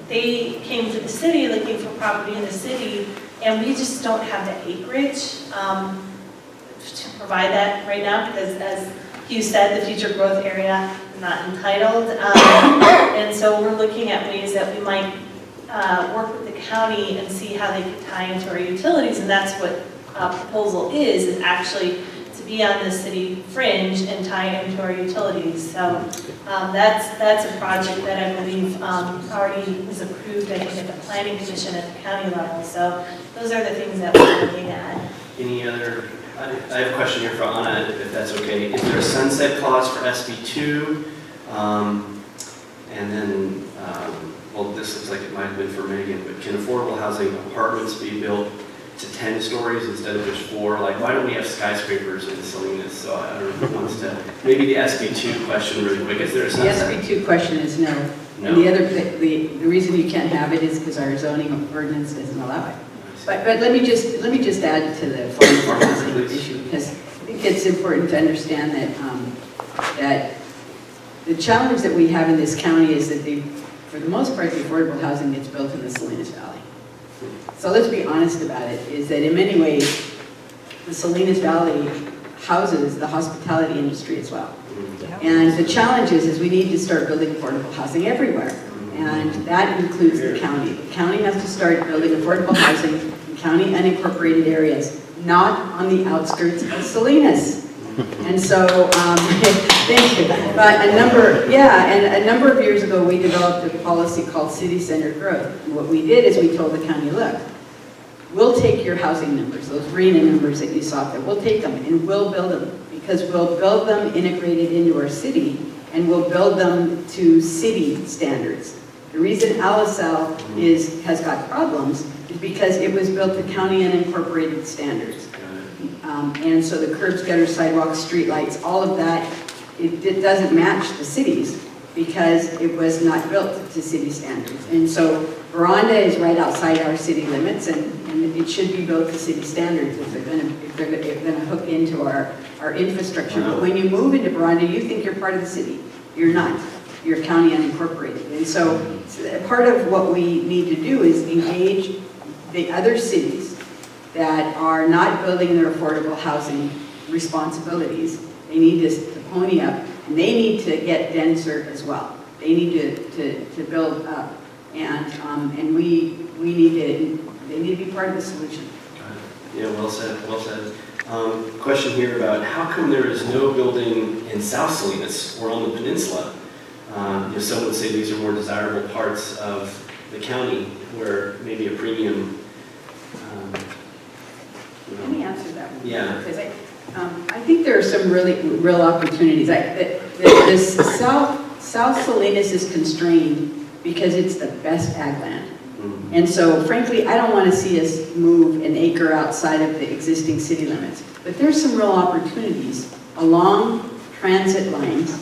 they came to the city looking for property in the city, and we just don't have the acreage to provide that right now because, as Hugh said, the future growth area is not entitled. And so we're looking at ways that we might work with the county and see how they can tie into our utilities, and that's what proposal is actually to be on the city fringe and tie into our utilities. So that's a project that I believe already was approved, I think, at the planning commission at the county level. So those are the things that we're looking at. Any other? I have a question here for Anna, if that's okay. Is there a sunset clause for SB2? And then, well, this looks like it might have been for Megan, but can affordable housing apartments be built to 10 stories instead of just 4? Like, why don't we have skyscrapers in Salinas? So I don't know who wants to, maybe the SB2 question really quick. Is there a The sunset? SB2 question is no. No. And the reason you can't have it is because our zoning ordinance doesn't allow it. But let me just add to the farm housing issue, because I think it's important to understand that the challenge that we have in this county is that for the most part, the affordable housing gets built in the Salinas Valley. So let's be honest about it, is that in many ways, the Salinas Valley houses the hospitality industry as well. And the challenge is we need to start building affordable housing everywhere. And that includes the county. The county has to start building affordable housing in county unincorporated areas, not on the outskirts of Salinas. And so, thank you. But a number of years ago, we developed a policy called city-centered growth. And what we did is we told the county, look, we'll take your housing numbers, those RENA numbers that you saw there, we'll take them and we'll build them, because we'll build them integrated into our city, and we'll build them to city standards. The reason Alisal has got problems is because it was built to county unincorporated standards. And so the curbs, gutters, sidewalks, streetlights, all of that, it doesn't match the cities because it was not built to city standards. And so Veranda is right outside our city limits, and it should be built to city standards if they're gonna hook into our infrastructure. But when you move into Veranda, you think you're part of the city. You're not. You're county unincorporated. And so part of what we need to do is engage the other cities that are not building their affordable housing responsibilities. They need to pony up, and they need to get denser as well. They need to build up, and they need to be part of the solution. Yeah, well said, well said. Question here about how come there is no building in South Salinas or on the peninsula? Some would say these are more desirable parts of the county where maybe a premium. Let me answer that one. Yeah. Because I think there are some real opportunities. This South Salinas is constrained because it's the best ag land. Mm-hmm. And so frankly, I don't want to see us move an acre outside of the existing city limits. But there's some real opportunities along transit lines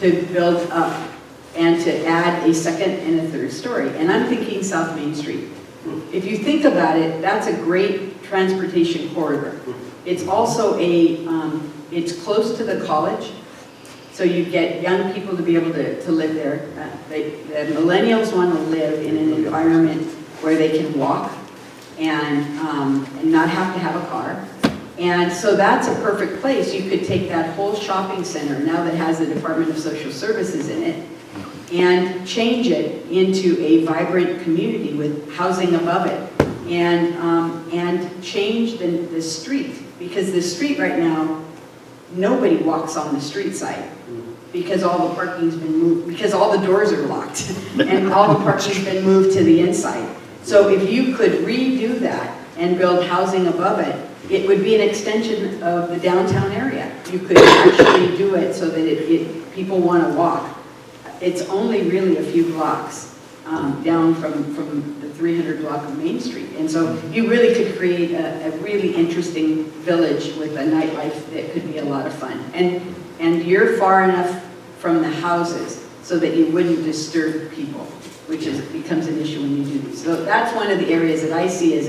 to build up and to add a second and a third story. And I'm thinking South Main Street. If you think about it, that's a great transportation corridor. It's also it's close to the college, so you get young people to be able to live there. The millennials want to live in an environment where they can walk and not have to have a car. And so that's a perfect place. You could take that whole shopping center, now that has the Department of Social Services in it, and change it into a vibrant community with housing above it, and change the street, because the street right now, nobody walks on the street side because all the parking's been moved, because all the doors are locked and all the parking's been moved to the inside. So if you could redo that and build housing above it, it would be an extension of the downtown area. You could actually do it so that people want to walk. It's only really a few blocks down from the 300 block of Main Street. And so you really could create a really interesting village with a nightlife that could be a lot of fun. And you're far enough from the houses so that you wouldn't disturb people, which becomes an issue when you do these. So that's one of the areas that I see as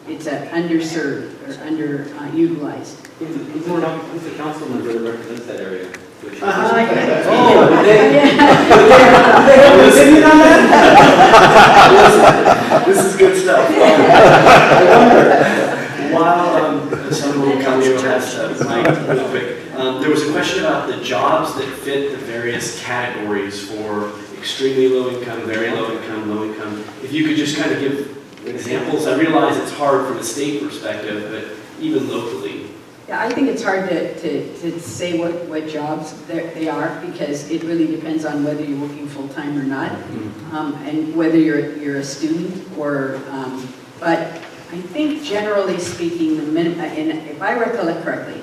it's underserved or underutilized. Who's the council member that represents that area? They have an opinion on that? This is good stuff. While some little cameo has Mike, real quick, there was a question about the jobs that fit the various categories for extremely low income, very low income, low income. If you could just kind of give examples. I realize it's hard from a state perspective, but even locally. Yeah, I think it's hard to say what jobs they are, because it really depends on whether you're working full-time or not, and whether you're a student or, but I think generally speaking, the minimum, and if I recollect correctly,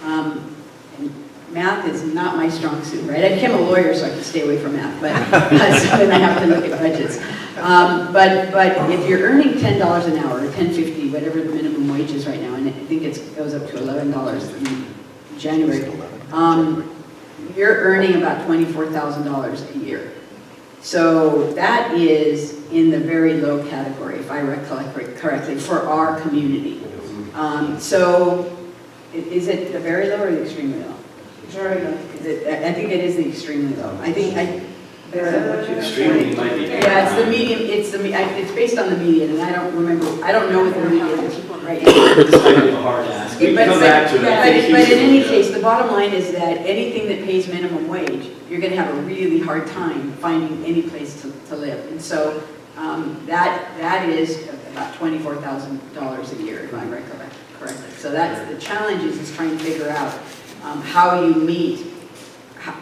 and math is not my strong suit, right? I became a lawyer so I could stay away from math, but so then I have to look at budgets. But if you're earning $10 an hour, or $10.50, whatever the minimum wage is right now, and I think it goes up to $11 in January, you're earning about $24,000 a year. So that is in the very low category, if I recollect correctly, for our community. So is it the very low or the extremely low? Very low. I think it is the extremely low. I think extremely might be. yeah, it's the median. It's based on the median, and I don't know what the median is right now. This might be a hard ask. We can come back to it. But in any case, the bottom line is that anything that pays minimum wage, you're going to have a really hard time finding any place to live. And so that is about $24,000 a year, if I recollect correctly. So that's the challenge is trying to figure out how you meet,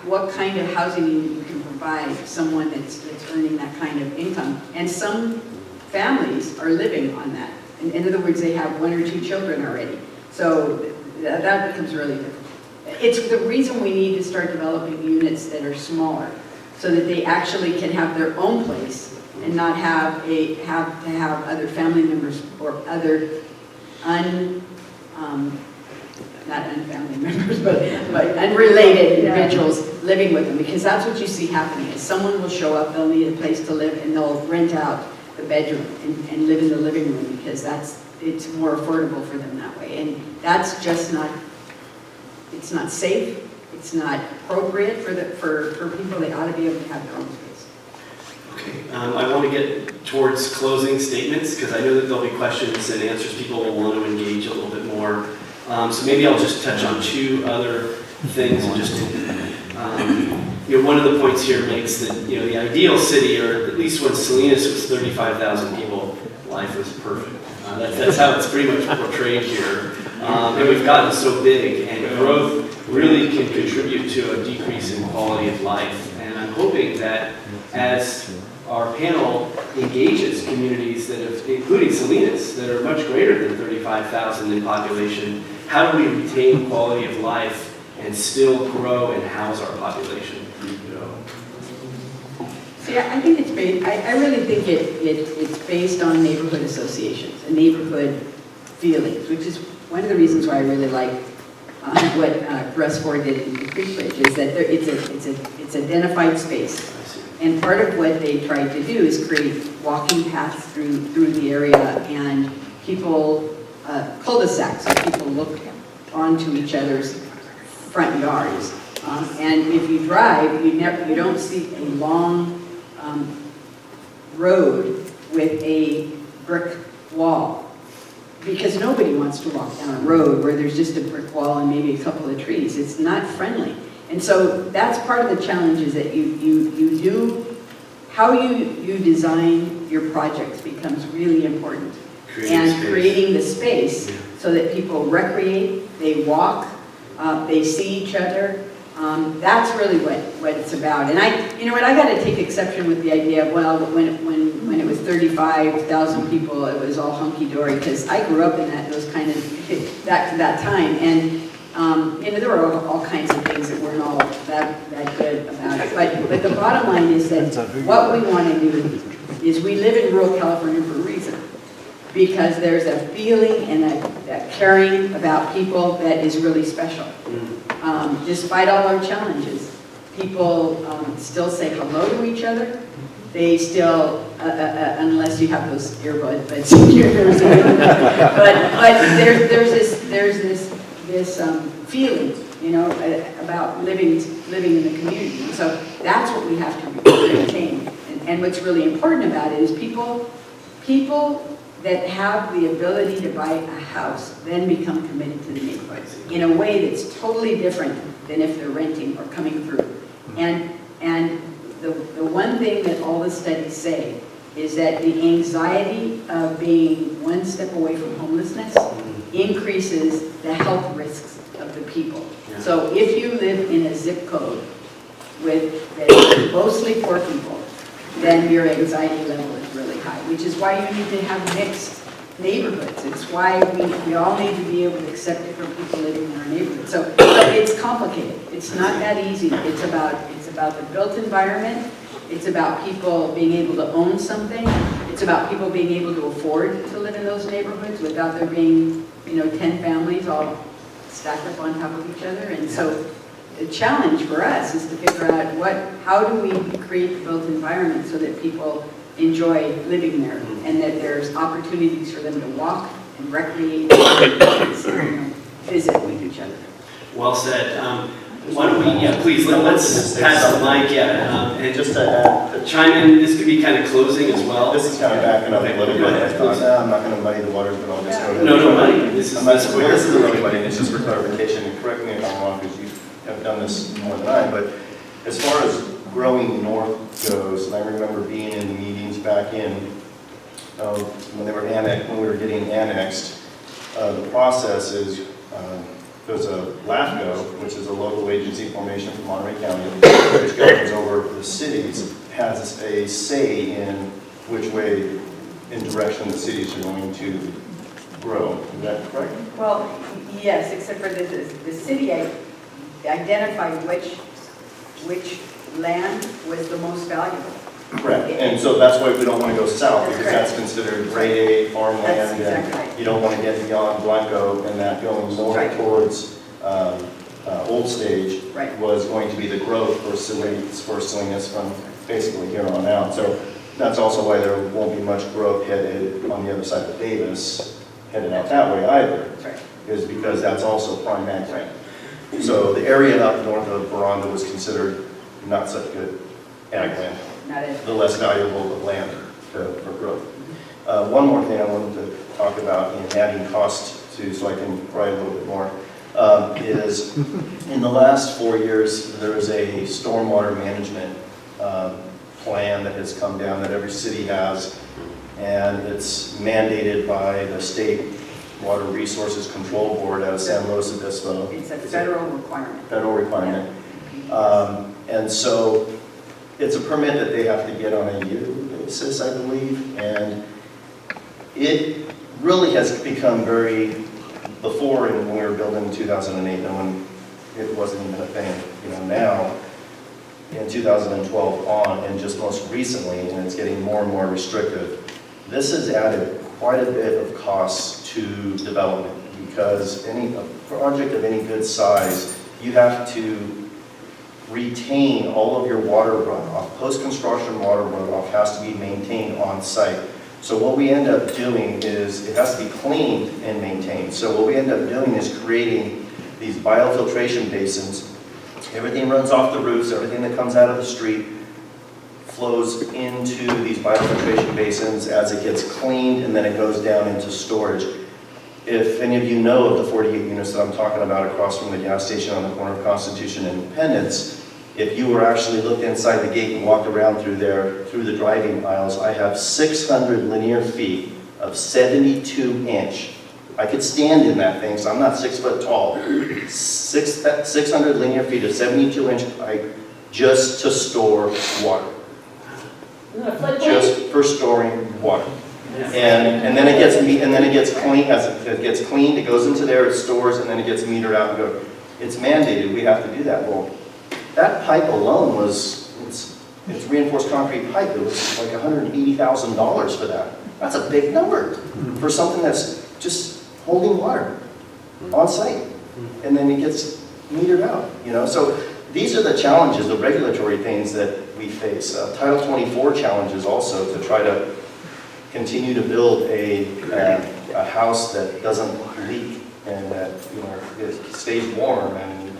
what kind of housing you can provide someone that's earning that kind of income. And some families are living on that. In other words, they have 1 or 2 children already. So that becomes really difficult. It's the reason we need to start developing units that are smaller, so that they actually can have their own place and not have to have other family members or other not unfamily members, but unrelated individuals living with them, because that's what you see happening. Is someone will show up, they'll need a place to live, and they'll rent out the bedroom and live in the living room because it's more affordable for them that way. And that's just not, it's not safe, it's not appropriate for people. They ought to be able to have their own space. Okay, I want to get towards closing statements because I know that there'll be questions and answers. People will want to engage a little bit more. So maybe I'll just touch on two other things. And just one of the points here makes that the ideal city, or at least when Salinas was 35,000 people, life was perfect. That's how it's pretty much portrayed here. And we've gotten so big, and growth really can contribute to a decrease in quality of life. And I'm hoping that as our panel engages communities that have, including Salinas, that are much greater than 35,000 in population, how do we retain quality of life and still grow and house our population? See, I think it's based, I really think it's based on neighborhood associations and neighborhood feelings, which is one of the reasons why I really like what Russ Ford did in Creek Bridge, is that it's identified space. And part of what they tried to do is create walking paths through the area and people, cul-de-sacs, so people look onto each other's front yards. And if you drive, you don't see a long road with a brick wall, because nobody wants to walk down a road where there's just a brick wall and maybe a couple of trees. It's not friendly. And so that's part of the challenge, is that you do, how you design your projects becomes really important. Creating the space so that people recreate, they walk, they see each other. That's really what it's about. And I got to take exception with the idea of, well, when it was 35,000 people, it was all hunky-dory, because I grew up in those kind of, that time. And there were all kinds of things that weren't all that good about it. But the bottom line is that what we want to do is, we live in rural California for a reason, because there's a feeling and a caring about people that is really special. Despite all our challenges, people still say hello to each other. They still, unless you have those earbuds, but there's this feeling, about living in the community. So that's what we have to maintain. And what's really important about it is people that have the ability to buy a house then become committed to the neighborhood in a way that's totally different than if they're renting or coming through. And the one thing that all the studies say is that the anxiety of being one step away from homelessness increases the health risks of the people. Yeah. So if you live in a zip code with mostly poor people, then your anxiety level is really high, which is why you need to have mixed neighborhoods. It's why we all need to be able to accept different people living in our neighborhood. So it's complicated. It's not that easy. It's about the built environment. It's about people being able to own something. It's about people being able to afford to live in those neighborhoods without there being, 10 families all stacked up on top of each other. And so the challenge for us is to figure out how do we create the built environment so that people enjoy living there, and that there's opportunities for them to walk and recreate and visit with each other. Well said. Why don't we, please, let's pass the mic, and Just to add, chime in. This could be kind of closing as well. this is kind of backing up a little Go bit. ahead, I thought, please. I'm not going to muddy the waters, but I'll just go ahead. No, buddy. This is a really muddy, and it's just for clarification, and correct me if I'm wrong, because you have done this more than I, but as far as growing north goes, and I remember being in the meetings back in, when we were getting annexed, the process is, there's a LAFCO, which is a local agency formation from Monterey County, which governs over the cities, has a say in which way, in direction the cities are going to grow. Is that correct? Well, yes, except for the city identified which land was the most valuable. Correct, and so that's why we don't want to go south, because that's considered grade A farmland. That's exactly And right. you don't want to get beyond Blanco, and that going north Right. towards Old Stage Right. was going to be the growth for Salinas from basically here on out. So that's also why there won't be much growth headed on the other side of Davis, headed out that way either, Right. is because that's also prime ag land. So the area up north of Veranda was considered not such good ag land, Not it. the less valuable of land for growth. One more thing I wanted to talk about in adding cost to, so I can write a little bit more, is in the last 4 years, there is a stormwater management plan that has come down that every city has, and it's mandated by the State Water Resources Control Board out of San Luis Obispo. It's a federal requirement. Federal requirement. And so it's a permit that they have to get on a yearly basis, I believe, and it really has become very, before and when we were building in 2008, and when it wasn't even a thing, now, in 2012 on, and just most recently, and it's getting more and more restrictive, this has added quite a bit of costs to development, because a project of any good size, you have to retain all of your water runoff. Post-construction water runoff has to be maintained on site. So what we end up doing is, it has to be cleaned and maintained. So what we end up doing is creating these biofiltration basins. Everything runs off the roofs, everything that comes out of the street flows into these biofiltration basins as it gets cleaned, and then it goes down into storage. If any of you know of the 48 units that I'm talking about across from the gas station on the corner of Constitution and Independence, if you were actually looked inside the gate and walked around through there, through the driving aisles, I have 600 linear feet of 72-inch. I could stand in that thing, so I'm not 6 foot tall. 600 linear feet of 72-inch pipe just to store water. Just for storing water. And then it gets cleaned. As it gets cleaned, it goes into there, it stores, and then it gets metered out and go. It's mandated. We have to do that. Well, that pipe alone it's reinforced concrete pipe. It was like $180,000 for that. That's a big number for something that's just holding water on site, and then it gets metered out. So these are the challenges, the regulatory things that we face. Title 24 challenges also to try to continue to build a house that doesn't leak and that it stays warm and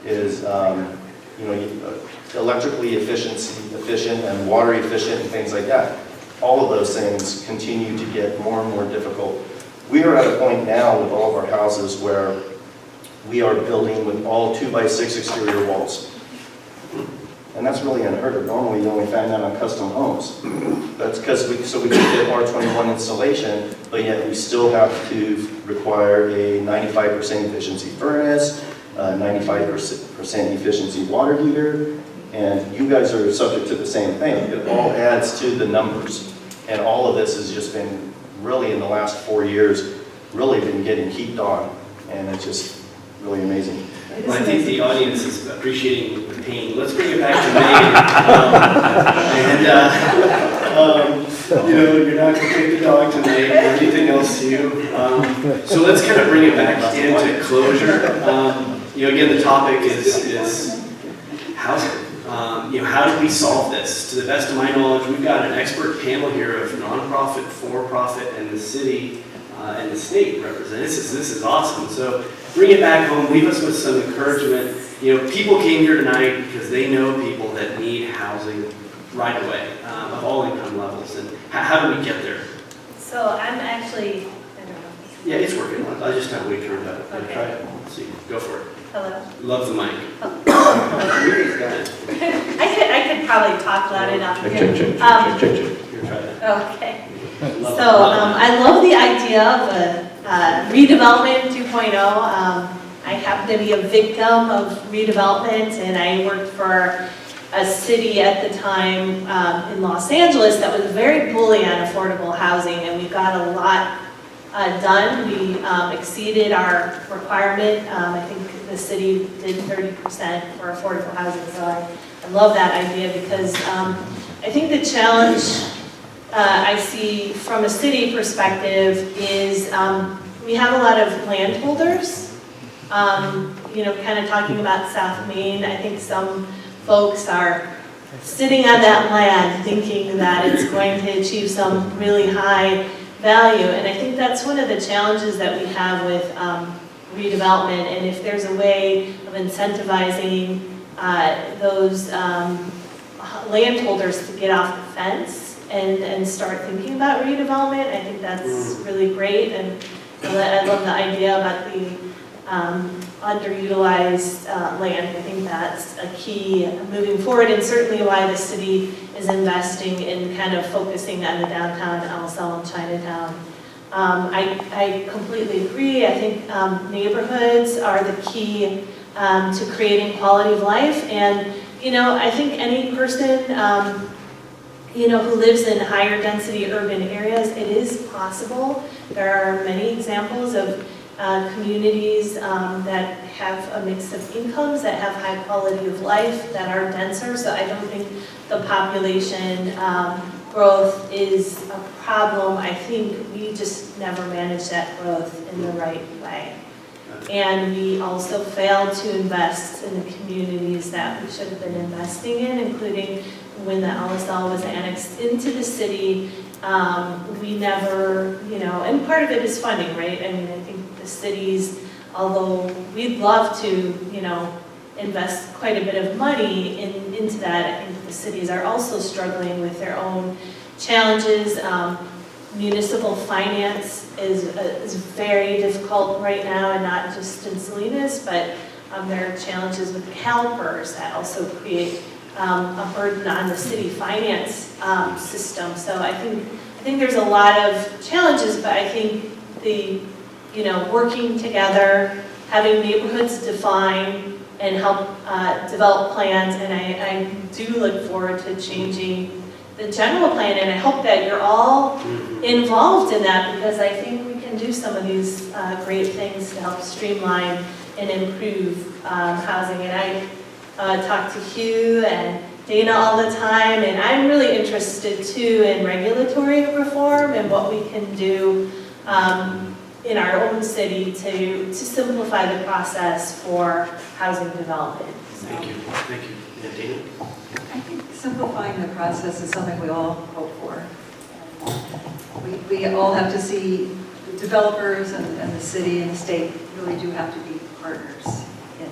is electrically efficient and water efficient and things like that. All of those things continue to get more and more difficult. We are at a point now with all of our houses where we are building with all 2x6 exterior walls. And that's really unheard of. Normally you only find that on custom homes. That's because we can get R21 installation, but yet we still have to require a 95% efficiency furnace, 95% efficiency water heater, and you guys are subject to the same thing. It all adds to the numbers. And all of this has just been really in the last 4 years, really been getting heaped on. And it's just really amazing. Well, I think the audience is appreciating the pain. Let's bring it back to Megan. You're not going to take the dog tonight or anything else to you. So let's kind of bring it back into closure. Again, the topic is housing. How do we solve this? To the best of my knowledge, we've got an expert panel here of nonprofit, for-profit, and the city and the state representatives. This is awesome. So bring it back home. Leave us with some encouragement. People came here tonight because they know people that need housing right away, of all income levels. And how do we get there? So I'm actually, I don't know. Yeah, it's working. I just have we turned up. Okay. Try it. Let's see. Go for it. Hello? Love the mic. Oh. Good. I could probably talk loud enough. Here, try that. Okay. Love So it. I love the idea of redevelopment 2.0. I happen to be a victim of redevelopment, and I worked for a city at the time in Los Angeles that was very bully on affordable housing, and we got a lot done. We exceeded our requirement. I think the city did 30% for affordable housing, so I love that idea because I think the challenge I see from a city perspective is we have a lot of landholders. Kind of talking about South Main, I think some folks are sitting on that land thinking that it's going to achieve some really high value. And I think that's one of the challenges that we have with redevelopment. And if there's a way of incentivizing those landholders to get off the fence and start thinking about redevelopment, I think that's really great. And I love the idea about the underutilized land. I think that's a key moving forward, and certainly why the city is investing in kind of focusing on the downtown, LSL, and Chinatown. I completely agree. I think neighborhoods are the key to creating quality of life. And, you know, I think any person, you know, who lives in higher density urban areas, it is possible. There are many examples of communities that have a mix of incomes, that have high quality of life, that are denser. So I don't think the population growth is a problem. I think we just never manage that growth in the right way. And we also failed to invest in the communities that we should have been investing in, including when the LSL was annexed into the city. We never, you know, and part of it is funding, right? I mean, I think the cities, although we'd love to, you know, invest quite a bit of money into that, I think the cities are also struggling with their own challenges. Municipal finance is very difficult right now, and not just in Salinas, but there are challenges with the CalPERS that also create a burden on the city finance system. So I think there's a lot of challenges, but I think the, you know, working together, having neighborhoods define and help develop plans, and I do look forward to changing the general plan, and I hope that you're all involved in that, because I think we can do some of these great things to help streamline and improve housing. And I talk to Hugh and Dana all the time, and I'm really interested too in regulatory reform and what we can do in our own city to simplify the process for housing development. So. Thank you. Thank you. Yeah, Dana? I think simplifying the process is something we all hope for. We all have to see the developers and the city and the state really do have to be partners in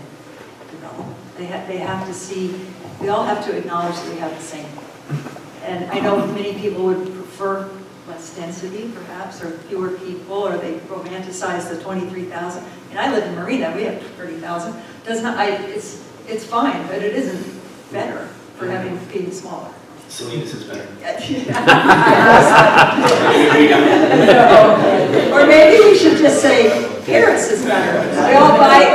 development. They have to see, we all have to acknowledge that we have the same. And I know many people would prefer less density perhaps, or fewer people, or they romanticize the 23,000. And I live in Marina, we have 30,000. It's fine, but it isn't better for having being smaller. Salinas is better. Or maybe we should just say Harris is better.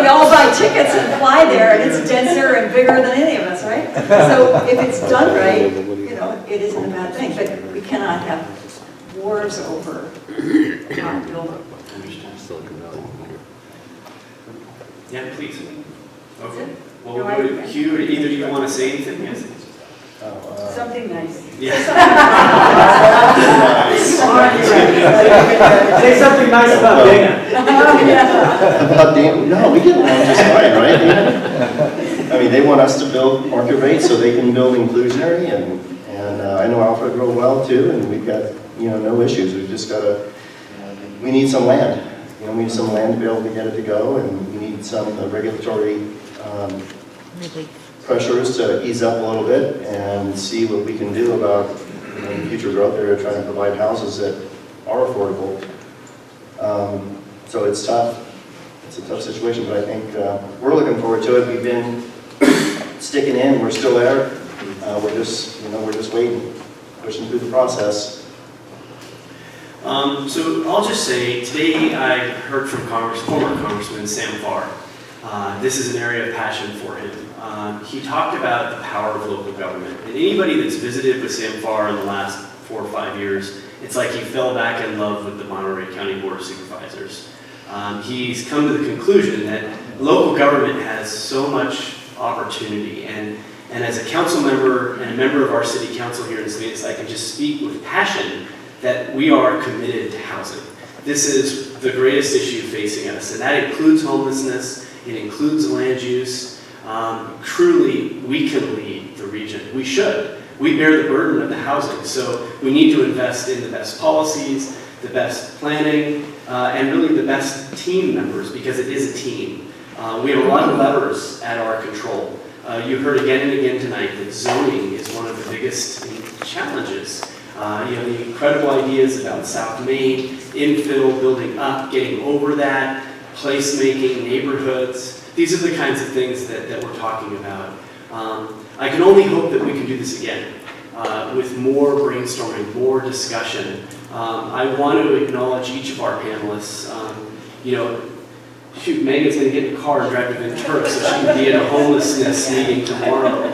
We all buy tickets and fly there, and it's denser and bigger than any of us, right? So if it's done right, you know, it isn't a bad thing. But we cannot have wars over our building. Yeah, please. Okay. Well, Hugh, either you want to say anything? Yes. Something nice. Yes. Say something nice about Dana. About Dana? No, we get along just fine, right? I mean, they want us to build market rate so they can build inclusionary, and I know Alfred real well too, and we've got, you know, no issues. We've just got to, we need some land. You know, we need some land to be able to get it to go, and we need some regulatory pressures to ease up a little bit and see what we can do about, you know, future growth area, trying to provide houses that are affordable. So it's tough. It's a tough situation, but I think we're looking forward to it. We've been sticking in. We're still there. We're just waiting, pushing through the process. So I'll just say, today I heard from former Congressman Sam Farr. This is an area of passion for him. He talked about the power of local government. And anybody that's visited with Sam Farr in the last 4 or 5 years, it's like he fell back in love with the Monterey County Board of Supervisors. He's come to the conclusion that local government has so much opportunity. And as a council member and a member of our city council here in Salinas, I can just speak with passion that we are committed to housing. This is the greatest issue facing us, and that includes homelessness, it includes land use. Truly, we can lead. the region. We should. We bear the burden of the housing, so we need to invest in the best policies, the best planning, and really the best team members, because it is a team. We have a lot of levers at our control. You heard again and again tonight that zoning is one of the biggest challenges. You know, the incredible ideas about South Main, infill, building up, getting over that, placemaking, neighborhoods. These are the kinds of things that we're talking about. I can only hope that we can do this again with more brainstorming, more discussion. I want to acknowledge each of our panelists. You know, shoot, Megan's going to get in the car and drive to Ventura so she can be at a homelessness meeting tomorrow.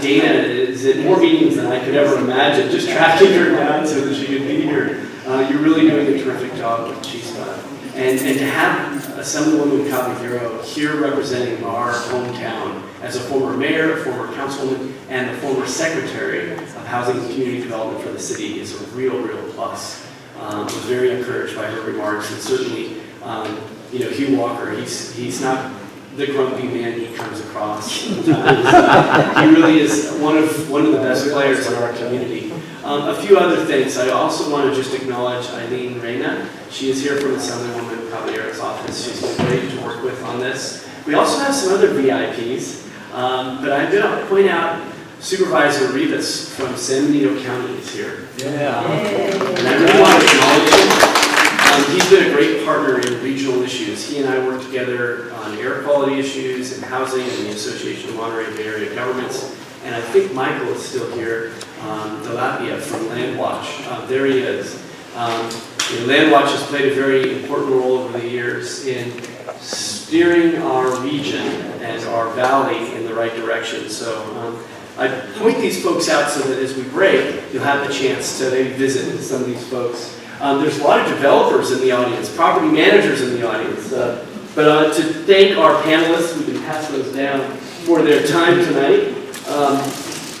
Dana is at more meetings than I could ever imagine, just tracking her down so that she could be here. You're really doing a terrific job with Chispa. And to have Assemblywoman Caballero here representing our hometown as a former mayor, a former councilwoman, and a former secretary of Housing and Community Development for the city is a real, real plus. I was very encouraged by her remarks, and certainly, you know, Hugh Walker, he's not the grumpy man he comes across. He really is one of the best players in our community. A few other things. I also want to just acknowledge Eileen Reyna. She is here from Assemblywoman Caballero's office. She's been great to work with on this. We also have some other VIPs, but I'm going to point out Supervisor Rivas from San Benito County is here. Yeah. And I really want to acknowledge him. He's been a great partner in regional issues. He and I work together on air quality issues and housing and the Association of Monterey Bay Area Governments. And I think Michael is still here, Delapia from Landwatch. There he is. Landwatch has played a very important role over the years in steering our region and our valley in the right direction. So I point these folks out so that as we break, you'll have the chance to maybe visit with some of these folks. There's a lot of developers in the audience, property managers in the audience. But to thank our panelists, we can pass those down for their time tonight.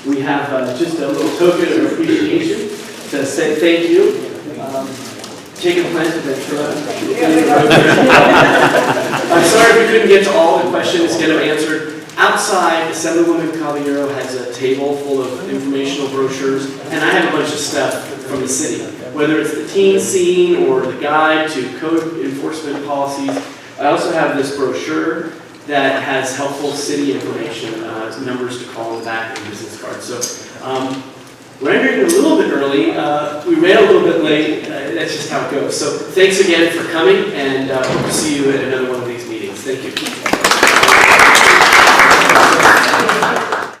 We have just a little token of appreciation to say thank you. Jacob Plant of Ventura. I'm sorry if we couldn't get to all the questions, get them answered. Outside, Assemblywoman Caballero has a table full of informational brochures, and I have a bunch of stuff from the city, whether it's the teen scene or the guide to code enforcement policies. I also have this brochure that has helpful city information, numbers to call in the back and business cards. So we're entering a little bit early. We ran a little bit late. That's just how it goes. So thanks again for coming, and hope to see you at another one of these meetings. Thank you.